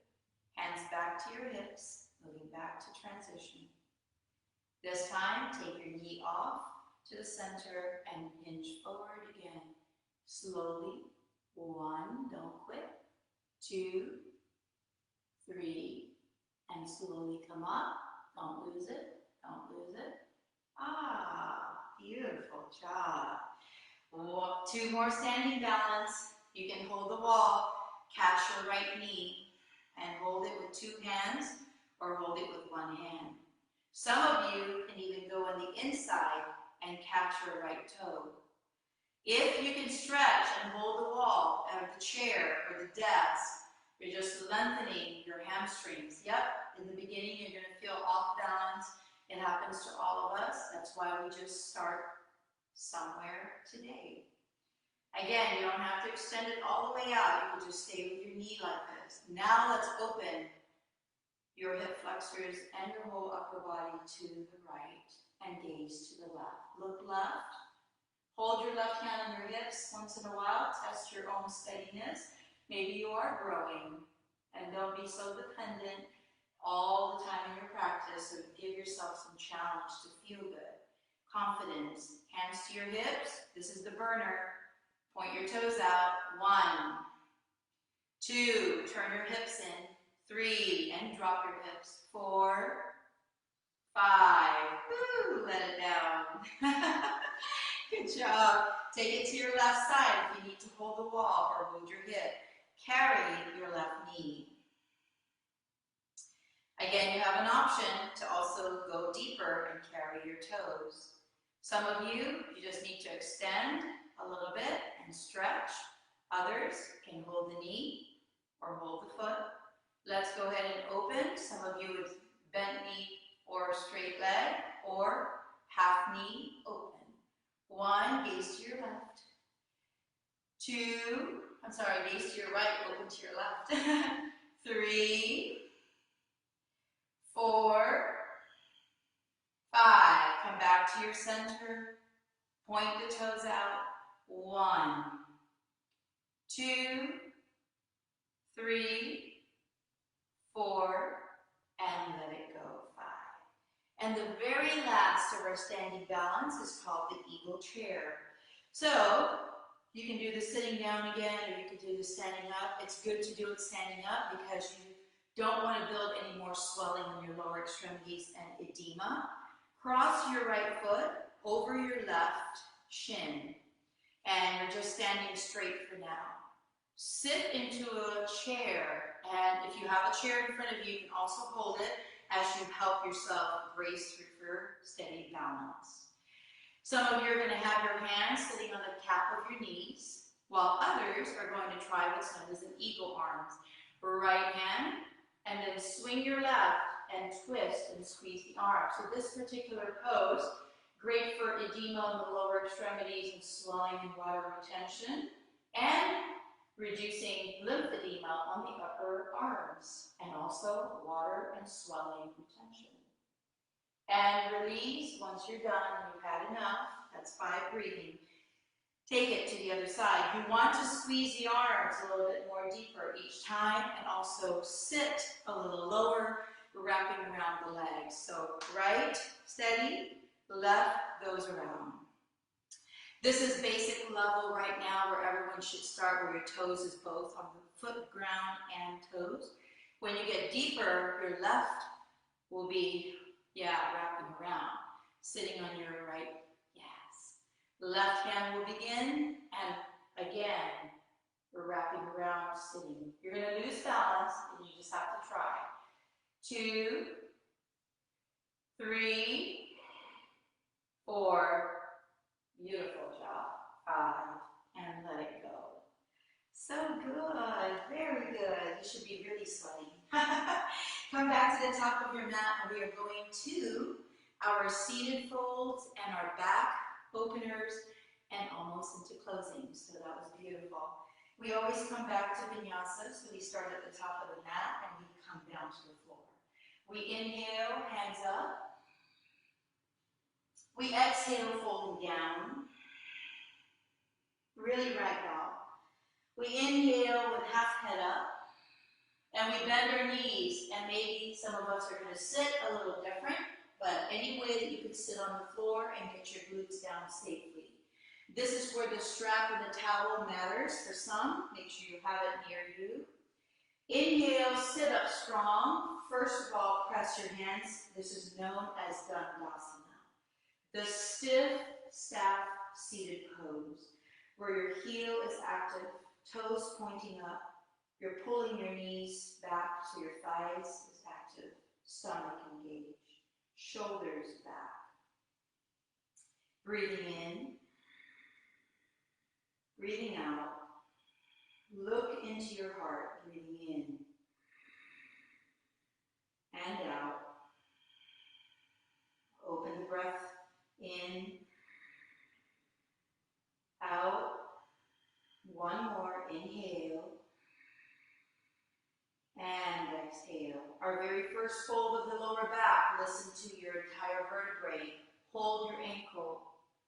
[SPEAKER 1] Hands back to your hips, moving back to transition. This time, take your knee off to the center and hinge forward again. Slowly. 1, don't quit. 2, 3, and slowly come up. Don't lose it. Don't lose it. Ah, beautiful job. 2 more standing balance. You can hold the wall, catch your right knee, and hold it with 2 hands or hold it with 1 hand. Some of you can even go on the inside and catch your right toe. If you can stretch and hold the wall or the chair or the desk, you're just lengthening your hamstrings. Yep, in the beginning you're going to feel off balance. It happens to all of us. That's why we just start somewhere today. Again, you don't have to extend it all the way out. You can just stay with your knee like this. Now let's open your hip flexors and your whole upper body to the right and gaze to the left. Look left. Hold your left hand on your hips once in a while. Test your own steadiness. Maybe you are growing, and don't be so dependent all the time in your practice. So give yourself some challenge to feel good. Confidence. Hands to your hips. This is the burner. Point your toes out. 1, 2. Turn your hips in. 3. And drop your hips. 4, 5. Woo, let it down. Good job. Take it to your left side if you need to hold the wall or hold your hip. Carry your left knee. Again, you have an option to also go deeper and carry your toes. Some of you just need to extend a little bit and stretch. Others can hold the knee or hold the foot. Let's go ahead and open. Some of you with bent knee or straight leg or half knee open. 1, gaze to your left. 2, gaze to your right, open to your left. 3, 4, 5. Come back to your center. Point the toes out. 1, 2, 3, 4, and let it go. 5. And the very last of our standing balance is called the eagle chair. So you can do the sitting down again, or you can do the standing up. It's good to do it standing up because you don't want to build any more swelling in your lower extremities and edema. Cross your right foot over your left shin, and you're just standing straight for now. Sit into a chair, and if you have a chair in front of you, you can also hold it as you help yourself brace for steady balance. Some of you are going to have your hands sitting on the cap of your knees, while others are going to try what's known as an eagle arms. Right hand, and then swing your left and twist and squeeze the arm. So this particular pose, great for edema in the lower extremities and swelling and water retention, and reducing lymphedema on the upper arms, and also water and swelling retention. And release once you're done and you've had enough. That's 5 breathing. Take it to the other side. You want to squeeze the arms a little bit more deeper each time, and also sit a little lower, wrapping around the legs. So right, steady, left goes around. This is basic level right now where everyone should start, where your toes is both on the foot, ground, and toes. When you get deeper, your left will be, wrapping around. Sitting on your right, yes. Left hand will begin, and again, we're wrapping around, sitting. You're going to lose balance, and you just have to try. 2, 3, 4, beautiful job. 5, and let it go. So good, very good. You should be really sweating. Come back to the top of your mat, and we are going to our seated folds and our back openers and almost into closing. So that was beautiful. We always come back to vinyasa, so we start at the top of the mat and we come down to the floor. We inhale, hands up. We exhale, folding down. Really ragdoll. We inhale with half head up. And we bend our knees, and maybe some of us are going to sit a little different, but any way that you can sit on the floor and get your glutes down safely. This is where the strap and the towel matters for some. Make sure you have it near you. Inhale, sit up strong. First of all, press your hands. This is known as Dandasana. The stiff staff seated pose, where your heel is active, toes pointing up. You're pulling your knees back so your thighs is active, stomach engaged, shoulders back. Breathing in, breathing out. Look into your heart, breathing in and out. Open the breath in, out. One more, inhale and exhale. Our very first fold of the lower back, listen to your entire vertebrae. Hold your ankle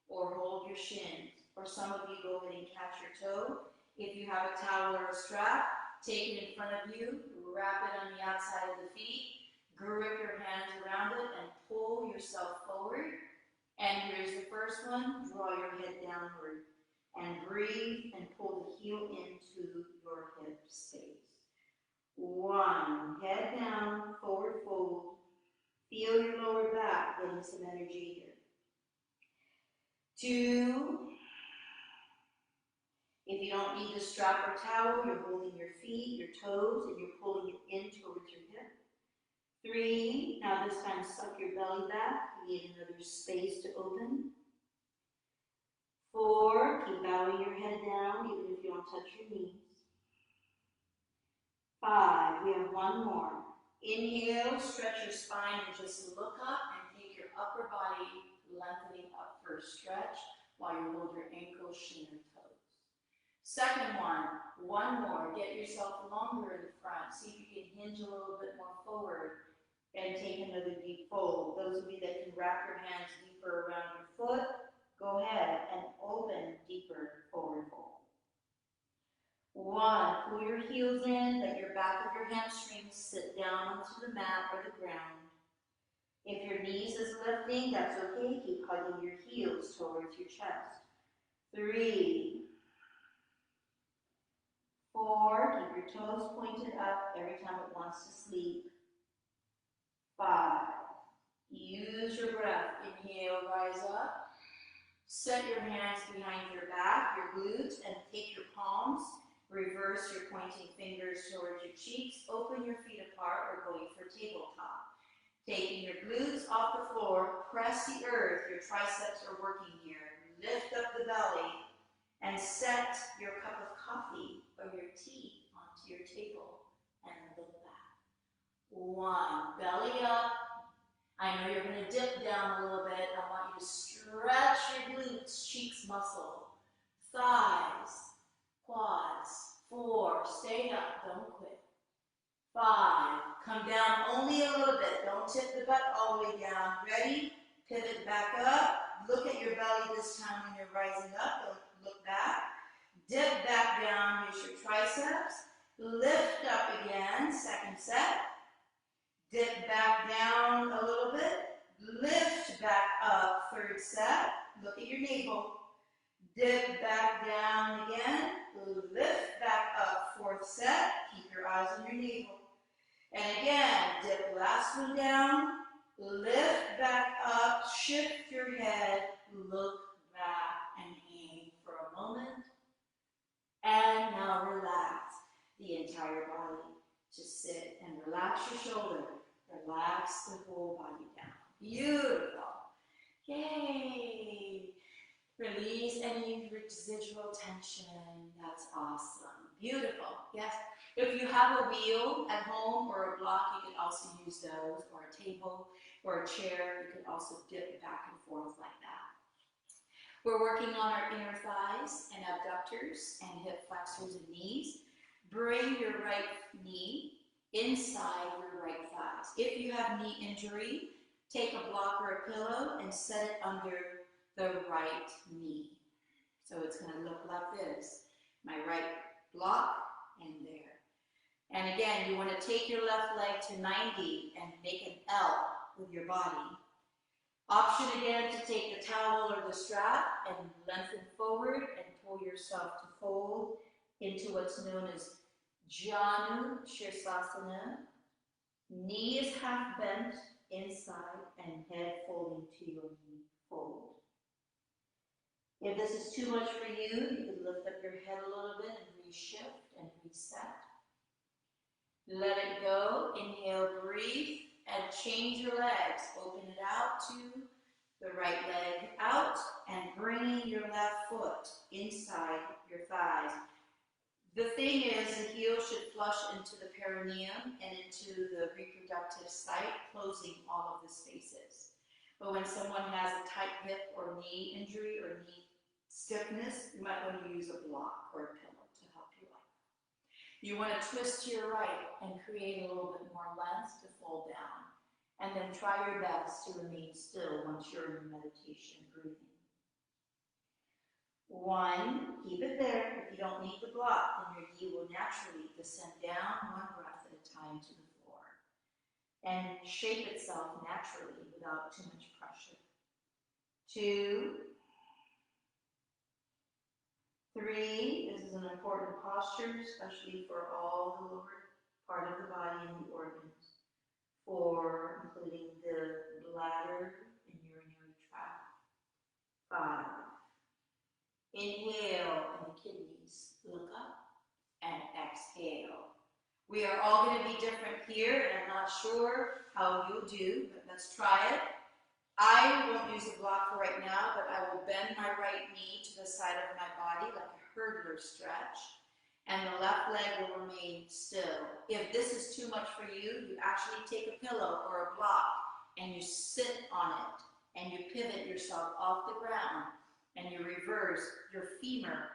[SPEAKER 1] or hold your shins. Or some of you go ahead and catch your toe. If you have a towel or a strap, take it in front of you, wrap it on the outside of the feet, grip your hands around it and pull yourself forward. And here's the first one, draw your head downward and breathe and pull the heel into your hip space. 1, head down, forward fold. Feel your lower back, getting some energy here. 2, if you don't need the strap or towel, you're holding your feet, your toes, and you're pulling it in towards your hip. 3, now this time suck your belly back, you need another space to open. 4, keep bowing your head down, even if you don't touch your knees. 5, we have one more. Inhale, stretch your spine and just look up and take your upper body lengthening up for a stretch while you hold your ankles, shin, and toes. Second one more. Get yourself longer in the front. See if you can hinge a little bit more forward and take another deep fold. Those of you that can wrap your hands deeper around your foot, go ahead and open deeper forward fold. 1, pull your heels in, let your back of your hamstrings sit down onto the mat or the ground. If your knees is lifting, that's okay. Keep hugging your heels towards your chest. 3, 4, keep your toes pointed up every time it wants to sleep. 5, use your breath. Inhale, rise up. Set your hands behind your back, your glutes, and take your palms. Reverse your pointing fingers towards your cheeks. Open your feet apart. We're going for tabletop. Taking your glutes off the floor, press the earth. Your triceps are working here. Lift up the belly and set your cup of coffee or your tea onto your table and look back. 1, belly up. I know you're going to dip down a little bit. I want you to stretch your glutes, cheeks, muscle, thighs, quads. 4, stay up, don't quit. 5, come down only a little bit. Don't tip the butt all the way down. Ready? Pivot back up. Look at your belly this time when you're rising up. Don't look back. Dip back down. Use your triceps. Lift up again. Second set. Dip back down a little bit. Lift back up. Third set. Look at your navel. Dip back down again. Lift back up. Fourth set. Keep your eyes on your navel. And again, dip last one down. Lift back up. Shift your head. Look back and hang for a moment. And now relax the entire body. Just sit and relax your shoulder. Relax the whole body down. Beautiful. Yay. Release any residual tension. That's awesome. Beautiful. Yes. If you have a wheel at home or a block, you can also use those, or a table or a chair. You can also dip back and forth like that. We're working on our inner thighs and abductors and hip flexors and knees. Bring your right knee inside your right thighs. If you have knee injury, take a block or a pillow and set it under the right knee. So it's going to look like this. My right block and there. And again, you want to take your left leg to 90 and make an L with your body. Option again to take the towel or the strap and lengthen forward and pull yourself to fold into what's known as Janu Shirsasana. Knee is half bent inside and head folding to your knee fold. If this is too much for you, you can lift up your head a little bit and reshift and reset. Let it go. Inhale, breathe, and change your legs. Open it out to the right leg out and your left foot inside your thighs. The thing is, the heel should flush into the perineum and into the reproductive site, closing all of the spaces. But when someone has a tight hip or knee injury or knee stiffness, you might want to use a block or a pillow to help you out. You want to twist to your right and create a little bit more length to fold down. And then try your best to remain still once you're in meditation breathing. 1, keep it there. If you don't need the block, then your knee will naturally descend down one breath at a time to the floor and shape itself naturally without too much pressure. 2, 3, this is an important posture, especially for all the lower part of the body and the organs. 4, including the bladder and urinary tract. 5, inhale and the kidneys look up and exhale. We are all going to be different here, and I'm not sure how you'll do, but let's try it. I won't use a block for right now, but I will bend my right knee to the side of my body like a hurdler stretch, and the left leg will remain still. If this is too much for you, you actually take a pillow or a block and you sit on it and you pivot yourself off the ground and you reverse your femur,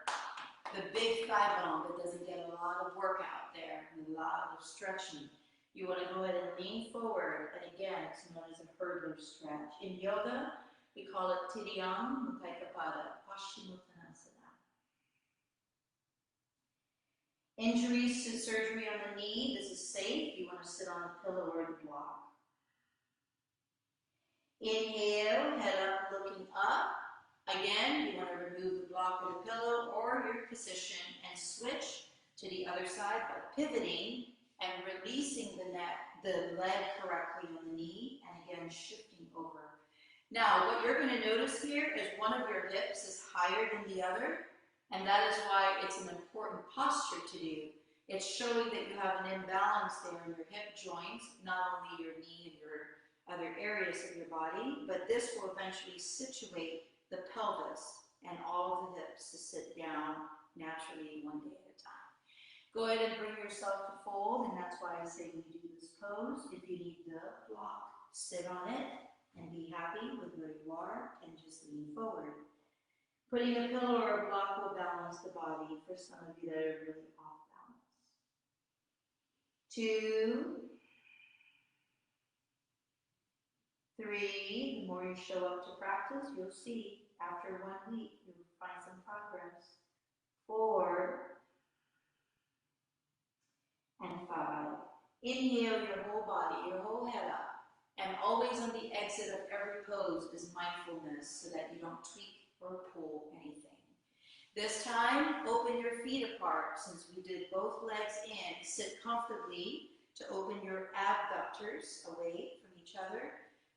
[SPEAKER 1] the big thigh bone that doesn't get a lot of work out there and a lot of stretching. You want to go ahead and lean forward, and again, it's known as a hurdler stretch. In yoga, we call it Tidiyam Mukhaikapada, Paschimottanasana. Injuries to surgery on the knee, this is safe. You want to sit on the pillow or the block. Inhale, head up, looking up. Again, you want to remove the block or the pillow or your position and switch to the other side by pivoting and releasing the leg correctly on the knee, and again, shifting over. Now, what you're going to notice here is one of your hips is higher than the other, and that is why it's an important posture to do. It's showing that you have an imbalance there in your hip joints, not only your knee and your other areas of your body, but this will eventually situate the pelvis and all of the hips to sit down naturally one day at a time. Go ahead and bring yourself to fold, and that's why I say we do this pose. If you need the block, sit on it and be happy with where you are and just lean forward. Putting a pillow or a block will balance the body for some of you that are really off balance. 2, 3, the more you show up to practice, you'll see after 1 week, you'll find some progress. 4, and 5. Inhale your whole body, your whole head up. And always on the exit of every pose is mindfulness so that you don't tweak or pull anything. This time, open your feet apart. Since we did both legs in, sit comfortably to open your abductors away from each other.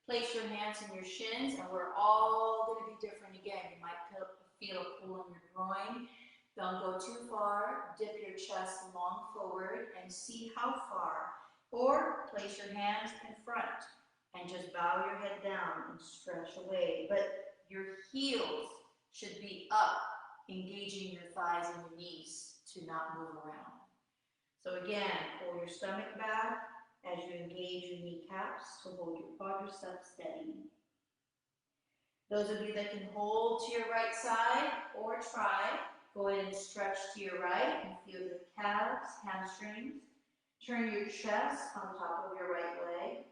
[SPEAKER 1] Place your hands in your shins, and we're all going to be different again. You might feel a pull in your groin. Don't go too far. Dip your chest long forward and see how far. Or place your hands in front and just bow your head down and stretch away. But your heels should be up, engaging your thighs and your knees to not move around. So again, pull your stomach back as you engage your kneecaps to hold your quadriceps steady. Those of you that can hold to your right side or try, go ahead and stretch to your right and feel the calves, hamstrings. Turn your chest on top of your right leg.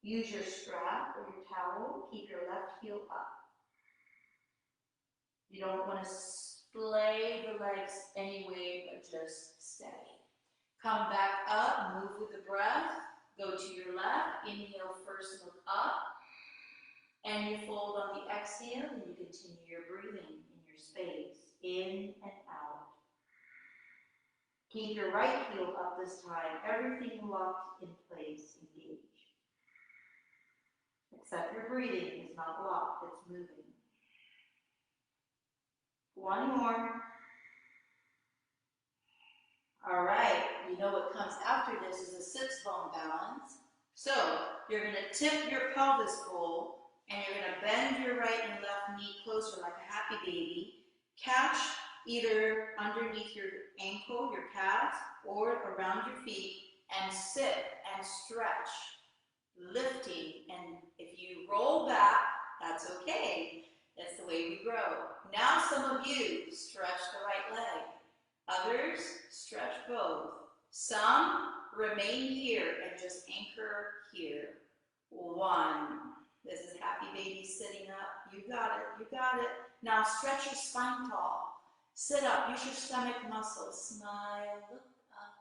[SPEAKER 1] Use your strap or your towel. Keep your left heel up. You don't want to splay the legs anyway, but just steady. Come back up, move with the breath. Go to your left. Inhale first, look up. And you fold on the exhale, and you continue your breathing in your space. In and out. Keep your right heel up this time. Everything locked in place. Engage. Except your breathing is not locked, it's moving. 1 more. All right, you know what comes after this is a sits bone balance. So you're going to tip your pelvis bowl, and you're going to bend your right and left left knee closer like a happy baby. Catch either underneath your ankle, your calves, or around your feet, and sit and stretch, lifting. And if you roll back, that's okay. That's the way we grow. Now some of you stretch the right leg. Others stretch both. Some remain here and just anchor here. 1. This is happy baby sitting up. You got it, you got it. Now stretch your spine tall. Sit up, use your stomach muscles. Smile, look up.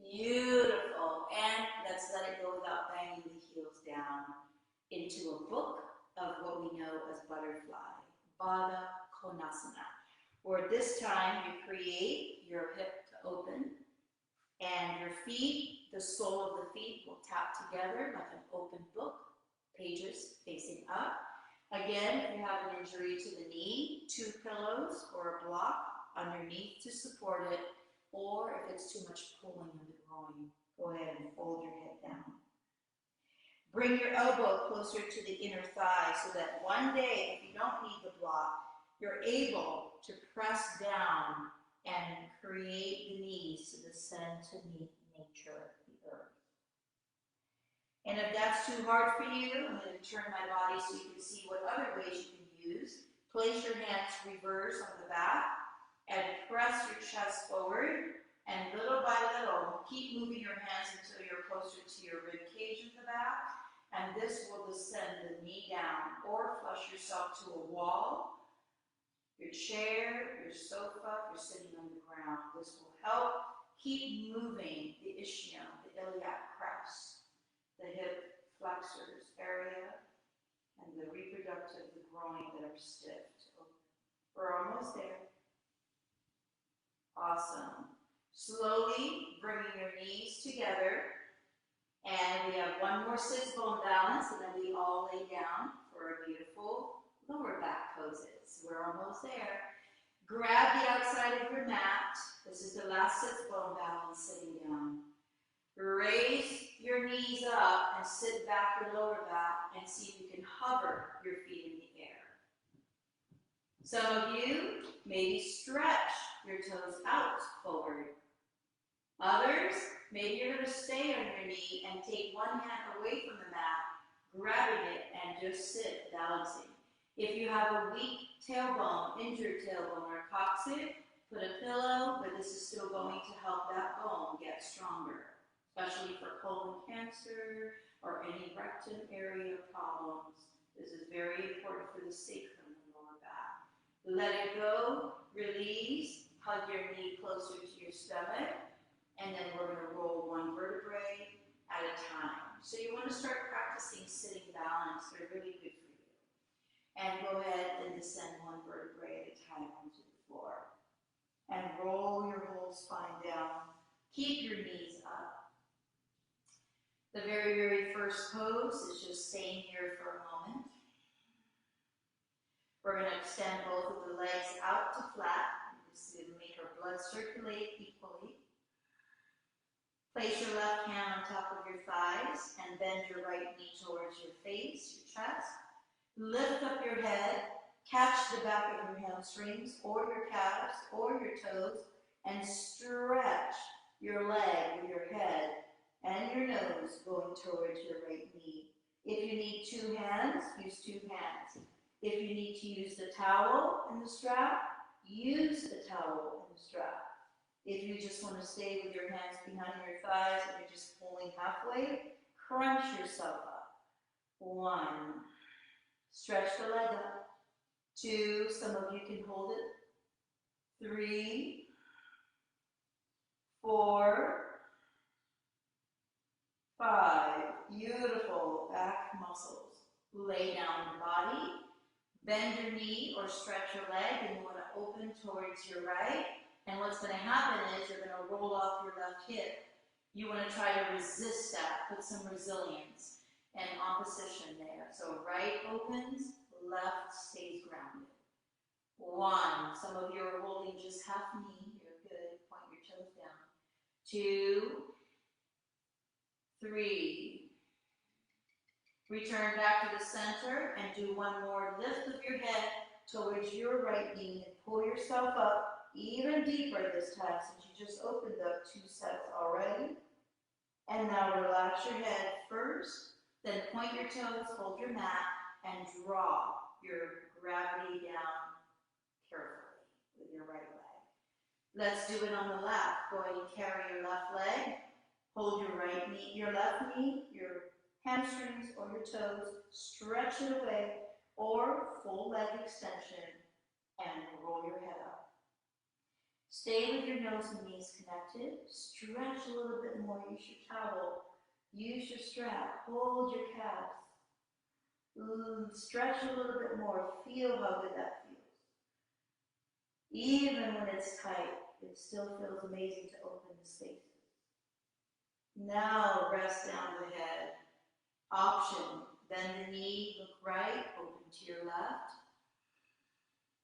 [SPEAKER 1] Beautiful. And let's let it go without banging the heels down into a book of what we know as butterfly, Baddha Konasana, where this time you create your hip to open and your feet, the sole of the feet will tap together like an open book, pages facing up. Again, if you have an injury to the knee, 2 pillows or a block underneath to support it, or if it's too much pulling in the groin, go ahead and fold your head down. Bring your elbow closer to the inner thigh so that one day, if you don't need the block, you're able to press down and create the knees to descend to meet nature, the earth. And if that's too hard for you, I'm going to turn my body so you can see what other ways you can use. Place your hands reverse on the back and press your chest forward. And little by little, keep moving your hands until you're closer to your rib cage in the back. And this will descend the knee down, or flush yourself to a wall, your chair, your sofa, if you're sitting on the ground. This will help keep moving the ischium, the iliac crest, the hip flexors area, and the reproductive, the groin that are stiff. We're almost there. Awesome. Slowly bringing your knees together. And we have one more sits bone balance, and then we all lay down for a beautiful lower back poses. We're almost there. Grab the outside of your mat. This is the last sits bone balance, sitting down. Raise your knees up and sit back your lower back and see if you can hover your feet in the air. Some of you maybe stretch your toes out forward. Others, maybe you're going to stay on your knee and take one hand away from the mat, grabbing it, and just sit, balancing. If you have a weak tailbone, injured tailbone, or coccyx, put a pillow, but this is still going to help that bone get stronger, especially for colon cancer or any rectum area problems. This is very important for the sacrum and lower back. Let it go, release, hug your knee closer to your stomach. And then we're going to roll one vertebrae at a time. So you want to start practicing sitting balance. They're really good for you. And go ahead and descend one vertebrae at a time onto the floor. And roll your whole spine down. Keep your knees up. The very, very first pose is just staying here for a moment. We're going to extend both of the legs out to flat. This is going to make our blood circulate equally. Place your left hand on top of your thighs and bend your right knee towards your face, your chest. Lift up your head, catch the back of your hamstrings or your calves or your toes, and stretch your leg with your head and your nose going towards your right knee. If you need 2 hands, use 2 hands. If you need to use the towel and the strap, use the towel and the strap. If you just want to stay with your hands behind your thighs and you're just pulling halfway, crunch yourself up. 1. Stretch the leg up. 2. Some of you can hold it. 3. 4. 5. Beautiful back muscles. Lay down your body. Bend your knee or stretch your leg, and you want to open towards your right. And what's going to happen is you're going to roll off your left hip. You want to try to resist that, put some resilience and opposition there. So right opens, left stays grounded. 1. Some of you are holding just half knee. You're good. Point your toes down. 2. 3. Return back to the center and do one more lift of your head towards your right knee and pull yourself up even deeper this time since you just opened up 2 sets already. And now relax your head first, then point your toes, hold your mat, and draw your gravity down carefully with your right leg. Let's do it on the left. Go ahead and carry your left leg, hold your right knee, your left knee, your hamstrings or your toes, stretch it away, or full leg extension, and roll your head up. Stay with your nose and knees connected. Stretch a little bit more. Use your towel. Use your strap. Hold your calves. Stretch a little bit more. Feel how good that feels. Even when it's tight, it still feels amazing to open the spaces. Now rest down the head. Option, bend the knee, look right, open to your left.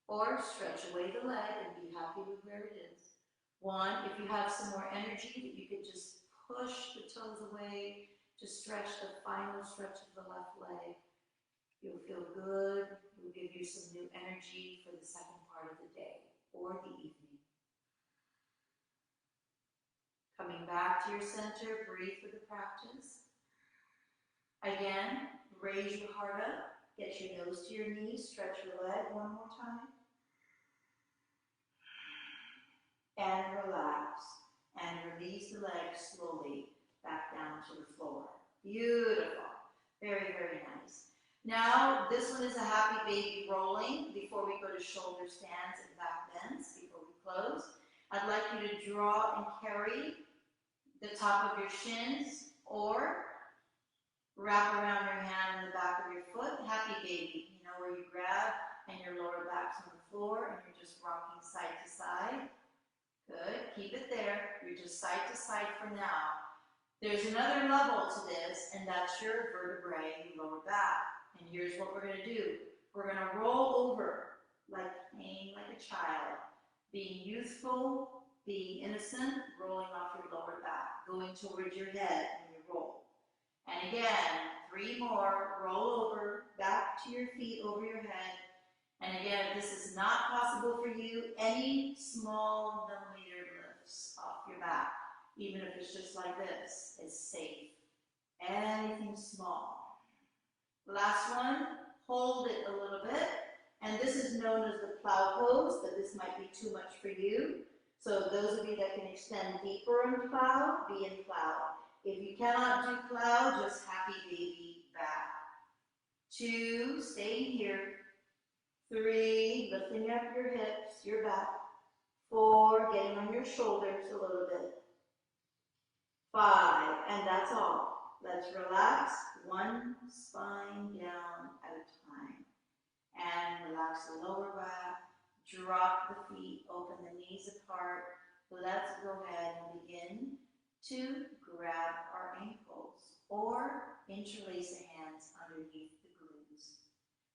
[SPEAKER 1] Or stretch away the leg and be happy with where it is. One, if you have some more energy, that you could just push the toes away to stretch the final stretch of the left leg. You'll feel good. It will give you some new energy for the second part of the day or the evening. Coming back to your center, breathe with the practice. Again, raise your heart up. Get your nose to your knees. Stretch your leg one more time. And relax. And release the leg slowly back down to the floor. Beautiful. Very, very nice. Now, this one is a happy baby rolling before we go to shoulder stands and back bends before we close. I'd like you to draw and carry the top of your shins or wrap around your hand in the back of your foot. Happy baby, you know, where you grab and your lower back's on the floor and you're just rocking side to side. Good, keep it there. You're just side to side for now. There's another level to this, and that's your vertebrae, your lower back. And here's what we're going to do. We're going to roll over, like playing like a child, being youthful, being innocent, rolling off your lower back, going towards your head when you roll. And again, 3 more, roll over, back to your feet, over your head. And again, if this is not possible for you, any small millimeter lifts off your back, even if it's just like this, is safe. Anything small. Last one, hold it a little bit. And this is known as the plow pose, but this might be too much for you. So those of you that can extend deeper in plow, be in plow. If you cannot do plow, just happy baby back. 2, staying here. 3, lifting up your hips, your back. 4, getting on your shoulders a little bit. 5, and that's all. Let's relax, 1 spine down at a time. And relax the lower back, drop the feet, open the knees apart. Let's go ahead and begin to grab our ankles or interlace the hands underneath the glutes.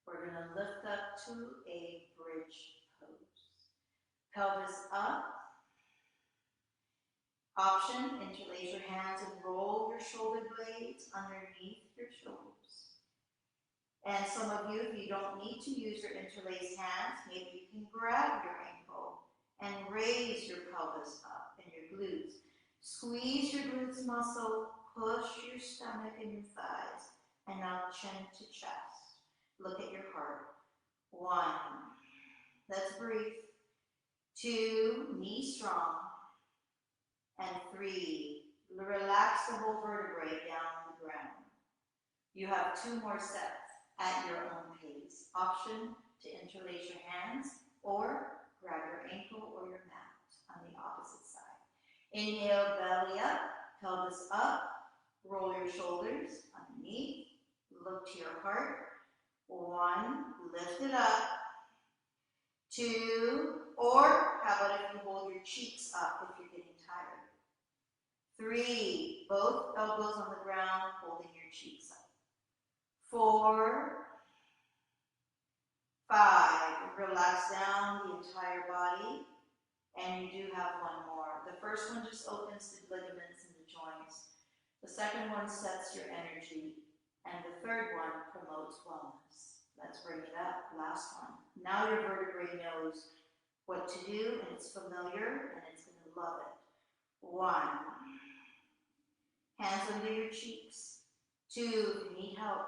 [SPEAKER 1] We're going to lift up to a bridge pose. Pelvis up. Option, interlace your hands and roll your shoulder blades underneath your shoulders. And some of you, if you don't need to use your interlaced hands, maybe you can grab your ankle and raise your pelvis up and your glutes. Squeeze your glutes muscle, push your stomach and your thighs, and now chin to chest. Look at your heart. 1, let's breathe. 2, knee strong. And 3, relax the whole vertebrae down on the ground. You have 2 more sets at your own pace. Option to interlace your hands or grab your ankle or your mat on the opposite side. Inhale, belly up, pelvis up, roll your shoulders underneath, look to your heart. 1, lift it up. 2, or how about if you hold your cheeks up if you're getting tired. 3, both elbows on the ground, holding your cheeks up. 4, 5, relax down the entire body. And you do have 1 more. The first one just opens the ligaments and the joints. The second one sets your energy. And the third one promotes wellness. Let's bring it up. Last one. Now your vertebrae knows what to do, and it's familiar, and it's going to love it. 1. Hands under your cheeks. 2. You need help.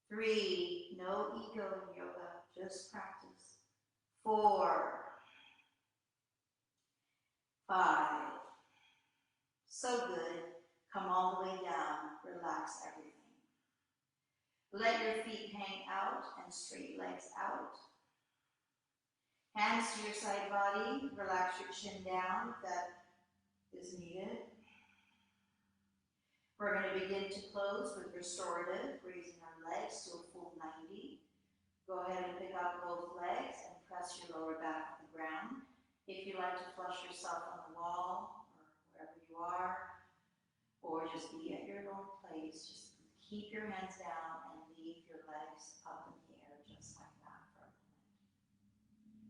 [SPEAKER 1] 3. No ego in yoga, just practice. 4. 5. So good. Come all the way down. Relax everything. Let your feet hang out and straight legs out. Hands to your side body. Relax your chin down if that is needed. We're going to begin to close with restorative, raising our legs to a full 90. Go ahead and pick up both legs and press your lower back on the ground. If you like to flush yourself on the wall or wherever you are, or just be at your own place, just keep your hands down and leave your legs up in the air just like that for a moment.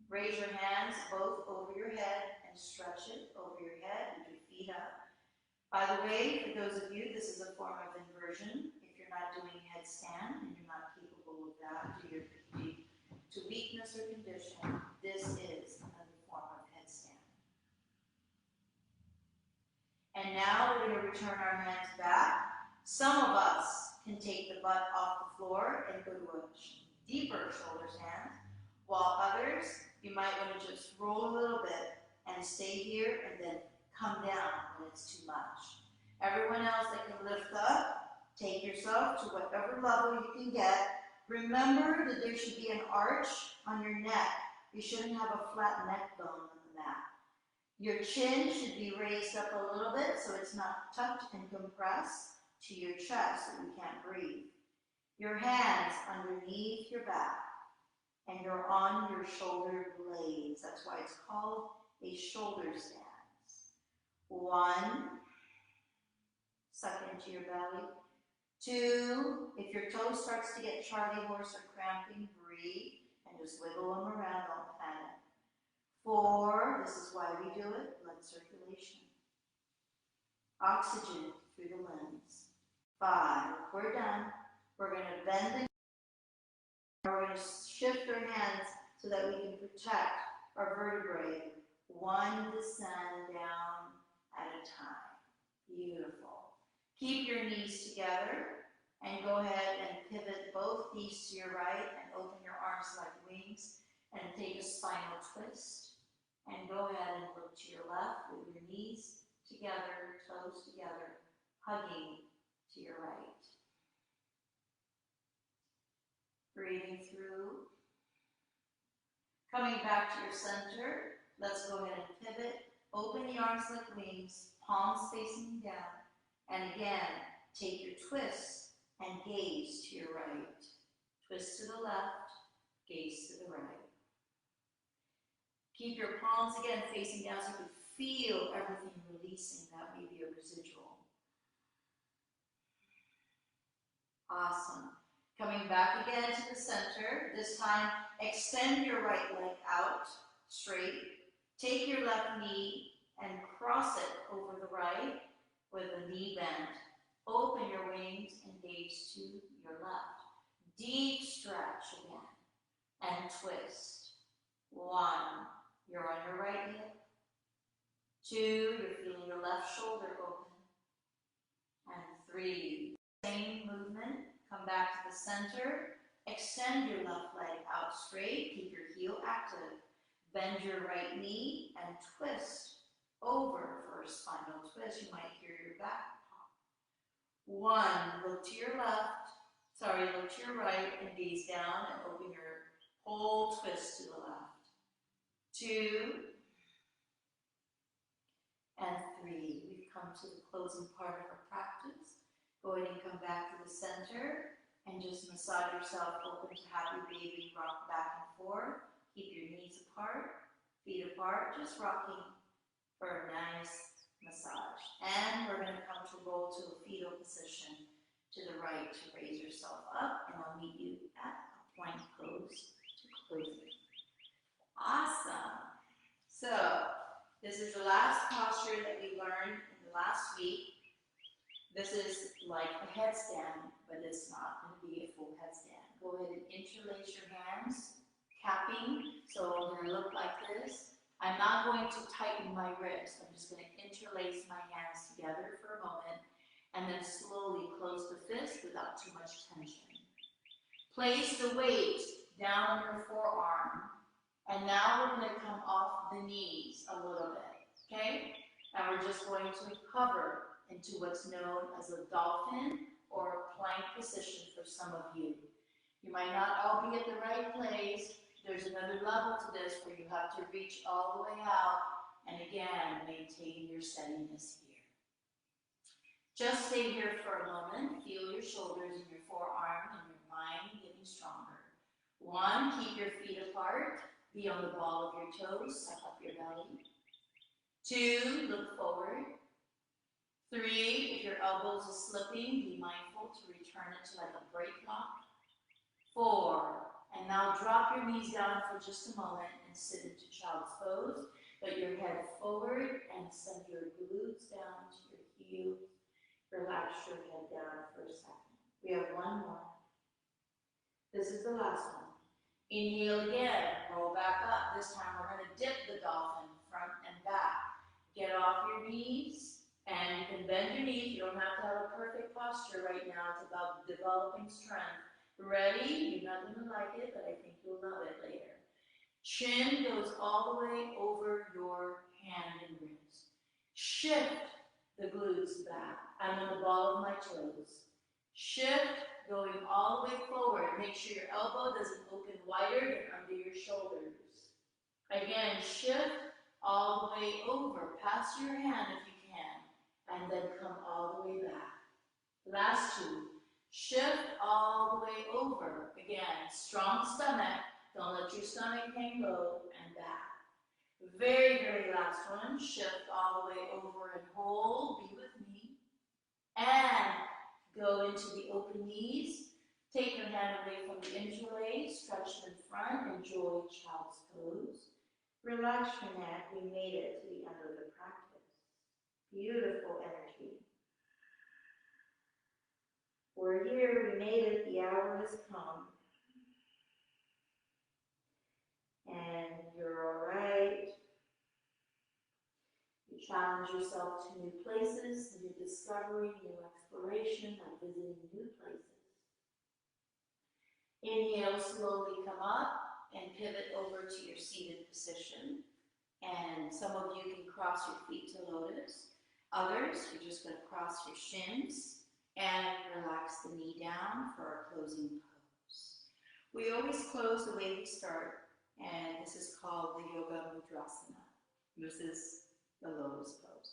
[SPEAKER 1] Raise your hands both over your head and stretch it over your head with your feet up. By the way, for those of you, this is a form of inversion. If you're not doing headstand and you're not capable of that due to weakness or condition, this is another form of headstand. And now we're going to return our hands back. Some of us can take the butt off the floor and go to a deeper shoulder stand, while others, you might want to just roll a little bit and stay here and then come down when it's too much. Everyone else that can lift up, take yourself to whatever level you can get. Remember that there should be an arch on your neck. You shouldn't have a flat neck bone on the mat. Your chin should be raised up a little bit so it's not tucked and compressed to your chest so you can't breathe. Your hands underneath your back and you're on your shoulder blades. That's why it's called a shoulder stance. 1, suck into your belly. 2, if your toe starts to get Charlie horse or cramping, breathe and just wiggle them around, don't panic. 4, this is why we do it, blood circulation. Oxygen through the limbs. 5, we're done. We're going to bend the we're going to shift our hands so that we can protect our vertebrae. 1 descend down at a time. Beautiful. Keep your knees together and go ahead and pivot both knees to your right and open your arms like wings and take a spinal twist. And go ahead and look to your left with your knees together, toes together, hugging to your right. Breathing through. Coming back to your center, let's go ahead and pivot. Open the arms like wings, palms facing down. And again, take your twist and gaze to your right. Twist to the left, gaze to the right. Keep your palms again facing down so you can feel everything releasing. That may be a residual. Awesome. Coming back again to the center. This time, extend your right leg out straight. Take your left knee and cross it over the right with a knee bend. Open your wings and gaze to your left. Deep stretch again and twist. 1, you're on your right hip. 2, you're feeling your left shoulder open. And 3, same movement. Come back to the center. Extend your left leg out straight. Keep your heel active. Bend your right knee and twist over for a spinal twist. You might hear your back pop. 1, look to your look to your right and gaze down and open your whole twist to the left. 2 and 3. We've come to the closing part of our practice. Go ahead and come back to the center and just massage yourself open to happy baby. Rock back and forth. Keep your knees apart, feet apart, just rocking for a nice massage. And we're going to come to roll to a fetal position to the right to raise yourself up, and I'll meet you at a plank pose to close it. Awesome. So, this is the last posture that we learned in the last week. This is like a headstand, but but it's not going to be a full headstand. Go ahead and interlace your hands, capping. So I'm going to look like this. I'm not going to tighten my wrist. I'm just going to interlace my hands together for a moment and then slowly close the fist without too much tension. Place the weight down on your forearm, and now we're going to come off the knees a little bit, okay? And we're just going to hover into what's known as a dolphin or plank position for some of you. You might not all be at the right place. There's another level to this where you have to reach all the way out and again, maintain your steadiness here. Just stay here for a moment. Feel your shoulders and your forearm and your mind getting stronger. 1, keep your feet apart. Be on the ball of your toes. Suck up your belly. 2, look forward. 3, if your elbows are slipping, be mindful to return it to like a break lock. 4, and now drop your knees down for just a moment and sit into child's pose. Put your head forward and send your glutes down to your heels. Relax your head down for a second. We have one more. This is the last one. Inhale again, roll back up. This time we're going to dip the dolphin front and back. Get off your knees, and you can bend your knees. You don't have to have a perfect posture right now. It's about developing strength. Ready? You're not going to like it, but I think you'll love it later. Chin goes all the way over your hand and wrist. Shift the glutes back. I'm on the ball of my toes. Shift, going all the way forward. Make sure your elbow doesn't open wider than under your shoulders. Again, shift all the way over. Pass your hand if you can. And then come all the way back. Last 2. Shift all the way over. Again, strong stomach. Don't let your stomach hang low and back. Very, very last one. Shift all the way over and hold. Be with me. And go into the open knees. Take your hand away from the interlace. Stretch in front. Enjoy child's pose. Relax your neck. We made it to the end of the practice. Beautiful energy. We're here. We made it. The hour has come. And you're all right. You challenge yourself to new places, new discovery, new exploration, by visiting new places. Inhale, slowly come up and pivot over to your seated position. And some of you can cross your feet to lotus. Others, you're just going to cross your shins and relax the knee down for our closing pose. We always close the way we start. And this is called the Yoga Mudrasana. This is the lotus pose.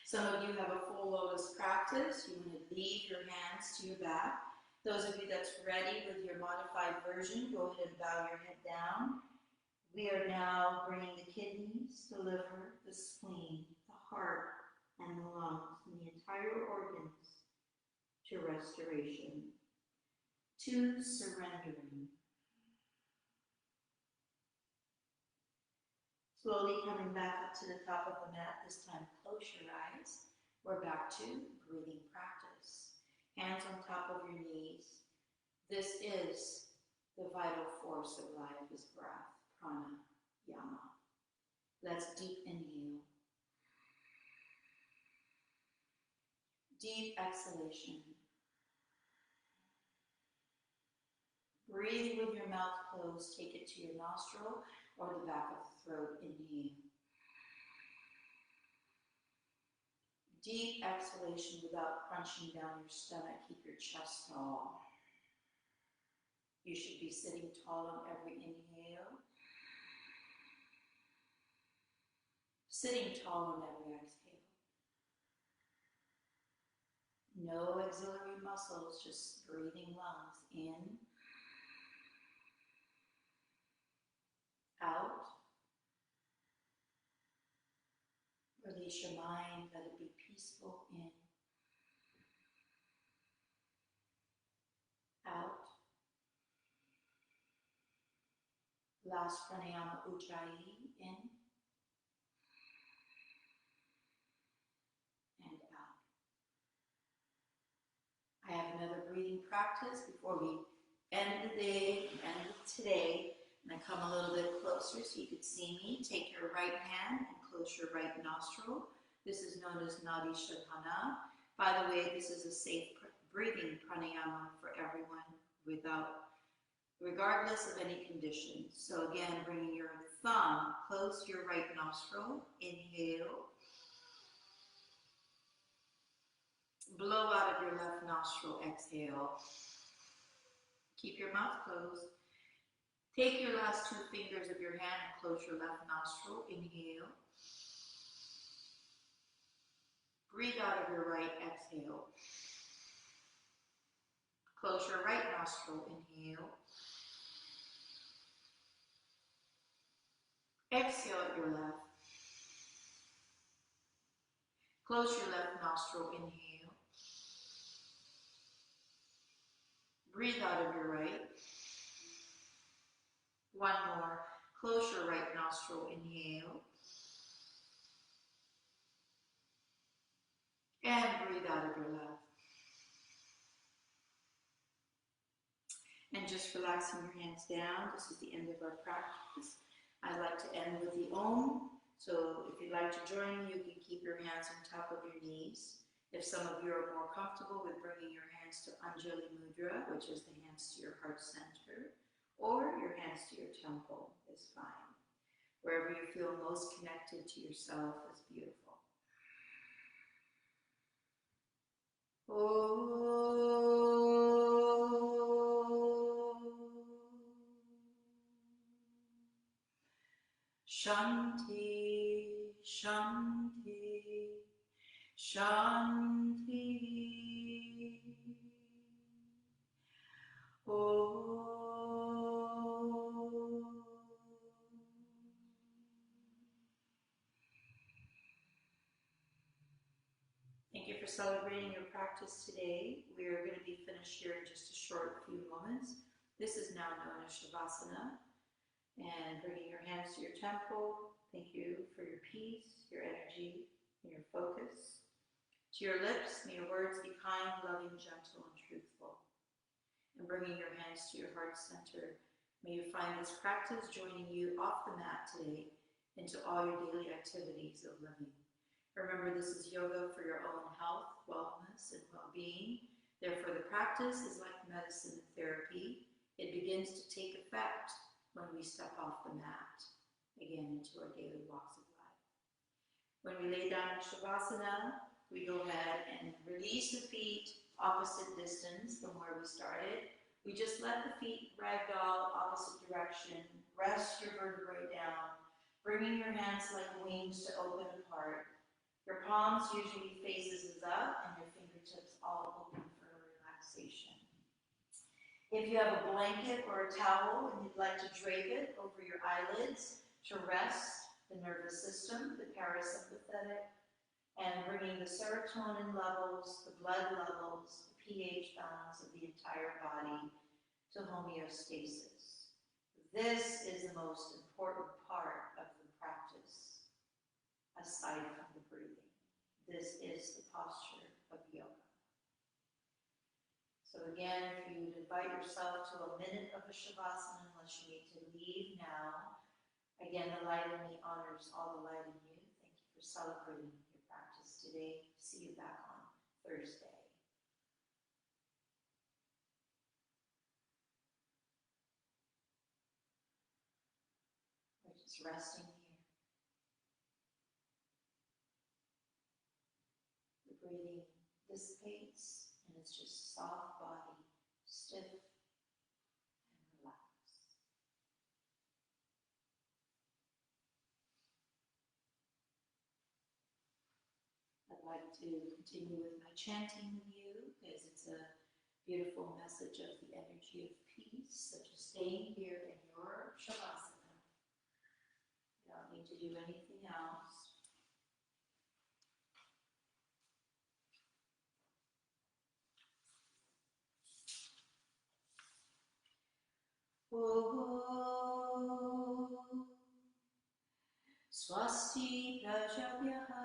[SPEAKER 1] Some of you have a full lotus practice. You want to leave your hands to your back. Those of you that's ready with your modified version, go ahead and bow your head down. We are now bringing the kidneys, the liver, the spleen, the heart, and the lungs, and the entire organs to restoration, to surrendering. Slowly coming back up to the top of the mat, this time close your eyes. We're back to breathing practice. Hands on top of your knees. This is the vital force of life, is breath, prana, yama. Let's deep inhale. Deep exhalation. Breathe with your mouth closed. Take it to your nostril or the back of the throat. Inhale. Deep exhalation without crunching down your stomach. Keep your chest tall. You should be sitting tall on every inhale. Sitting tall on every exhale. No auxiliary muscles, just breathing lungs in. Out. Release your mind, let it be peaceful in. Out. Last pranayama ujjayi, in. And out. I I have another breathing practice before we end the day, end of today. And I come a little bit closer so you can see me. Take your right hand and close your right nostril. This is known as Nadi Shavana. By the way, this is a safe breathing pranayama for everyone regardless of any condition. So again, bringing your thumb close to your right nostril. Inhale. Blow out of your left nostril. Exhale. Keep your mouth closed. Take your last two fingers of your hand and close your left nostril. Inhale. Breathe out of your right. Exhale. Close your right nostril. Inhale. Exhale at your left. Close your left nostril. Inhale. Breathe out of your right. One more. Close your right nostril. Inhale. And breathe out of your left. And just relaxing your hands down. This is the end of our practice. I like to end with the Om. So if you'd like to join me, you can keep your hands on top of your knees. If some of you are more comfortable with bringing your hands to Anjali Mudra, which is the hands to your heart center, or your hands to your temple is fine. Wherever you feel most connected to yourself is beautiful. Shanti, Shanti, Shanti. Thank you for celebrating your practice today. We are going to be finished here in just a short few moments. This is now known as Shavasana. And bringing your hands to your temple. Thank you for your peace, your energy, and your focus. To your lips, may your words be kind, loving, gentle, and truthful. And bringing your hands to your heart center, may you find this practice joining you off the mat today into all your daily activities of living. Remember, this is yoga for your own health, wellness, and well-being. Therefore, the practice is like medicine and therapy. It begins to take effect when we step off the mat, again, into our daily walks of life. When we lay down in Shavasana, we go ahead and release the feet opposite distance from where we started. We just let the feet ragdoll opposite direction. Rest your vertebrae down, bringing your hands like wings to open apart. Your palms usually faces up and your fingertips all open for relaxation. If you have a blanket or a towel and you'd like to drape it over your eyelids to rest the nervous system, the parasympathetic, and bringing the serotonin levels, the blood levels, the pH balance of the entire body to homeostasis. This is the most important part of the practice, aside from the breathing. This is the posture of yoga. So again, if you would invite yourself to a minute of a Shavasana, unless you need to leave now. Again, the light in me honors all the light in you. Thank you for celebrating your practice today. See you back on Thursday. We're just resting here. The breathing dissipates. And it's just soft body, stiff and relaxed. I'd like to continue with my chanting with you because it's a beautiful message of the energy of peace. So just staying here in your Shavasana. You don't need to do anything else. Swasti prajabhyaha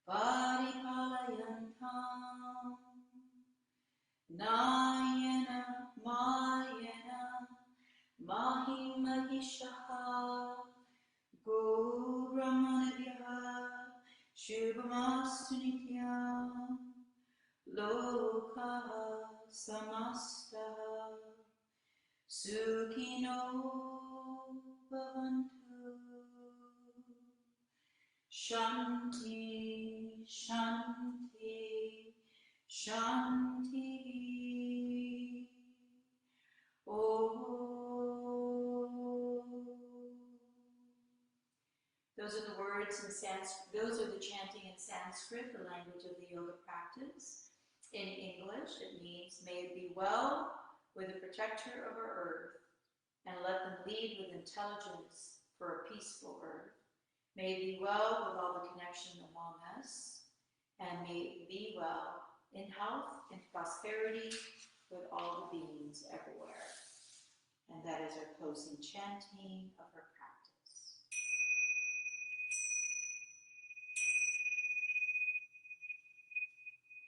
[SPEAKER 1] paripalayantam Mahimahishaha Go Brahmanabhyaha Shubhamastu Nityam Lokaha Samastaha Sukhino Bhavantu Shanti Shanti Shanti Om. Those are the words in Sanskrit, those are the chanting in Sanskrit, the language of the yoga practice. In English, it means, may it be well with the protector of our earth, and let them lead with intelligence for a peaceful earth. May it be well with all the connection among us, and may it be well in health and prosperity with all the beings everywhere. And that is our closing chanting of our practice.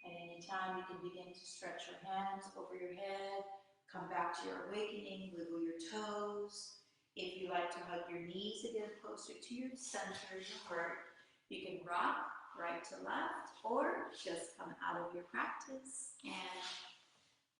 [SPEAKER 1] At any time, you can begin to stretch your hands over your head, come back to your awakening, wiggle your toes. If you like to hug your knees again closer to your center, your heart, you can rock right to left, or just come out of your practice and